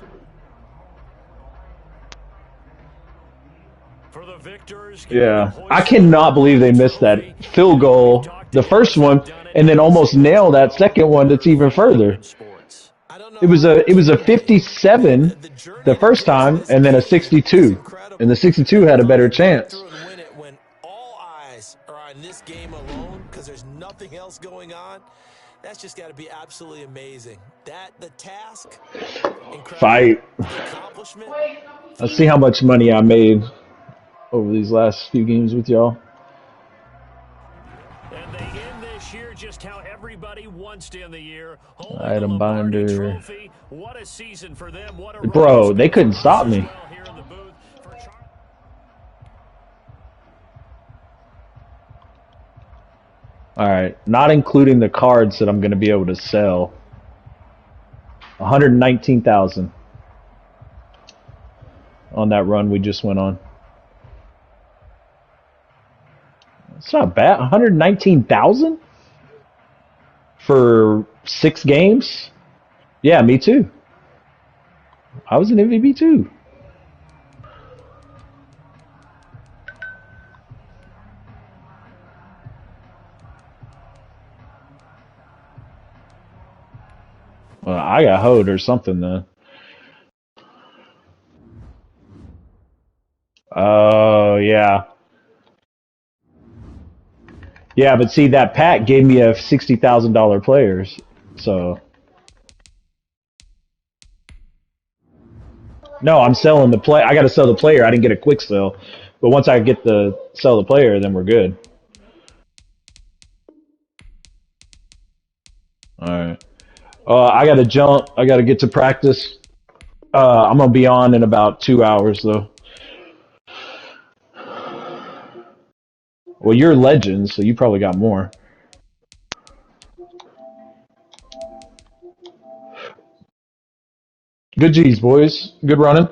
S2: For the victors,
S1: Yeah. I cannot believe they missed that field goal, the first one, and then almost nail that second one that's even further.
S3: I don't know.
S1: It was a 57 the first time, and then a 62. And the 62 had a better chance.
S3: Through and win it when all eyes are on this game alone because there's nothing else going on. That's just got to be absolutely amazing. The task, incredible.
S1: Fight.
S3: The accomplishment.
S1: Let's see how much money I made over these last few games with y'all.
S2: And they end this year just how everybody wants to end the year. Holding the
S1: Item
S2: Lombardi
S1: binder.
S2: Trophy. What a season for them. What a
S1: Bro,
S2: run.
S1: they couldn't stop me.
S2: Well here in the booth for Char-
S1: Alright, not including the cards that I'm going to be able to sell. 119,000 on that run we just went on. It's not bad. 119,000 for 6 games? Yeah, me too. I was an MVP too. Well, I got hoed or something then. Oh, yeah. Yeah, but see, that pack gave me a $60,000 players, so. No, I'm selling the play. I got to sell the player. I didn't get a quick sell, but once I get the sell the player, then we're good. All right. I got to jump. I got to get to practice. I'm gonna be on in about 2 hours though. Well, you're legends, so you probably got more. Good G's, boys. Good running.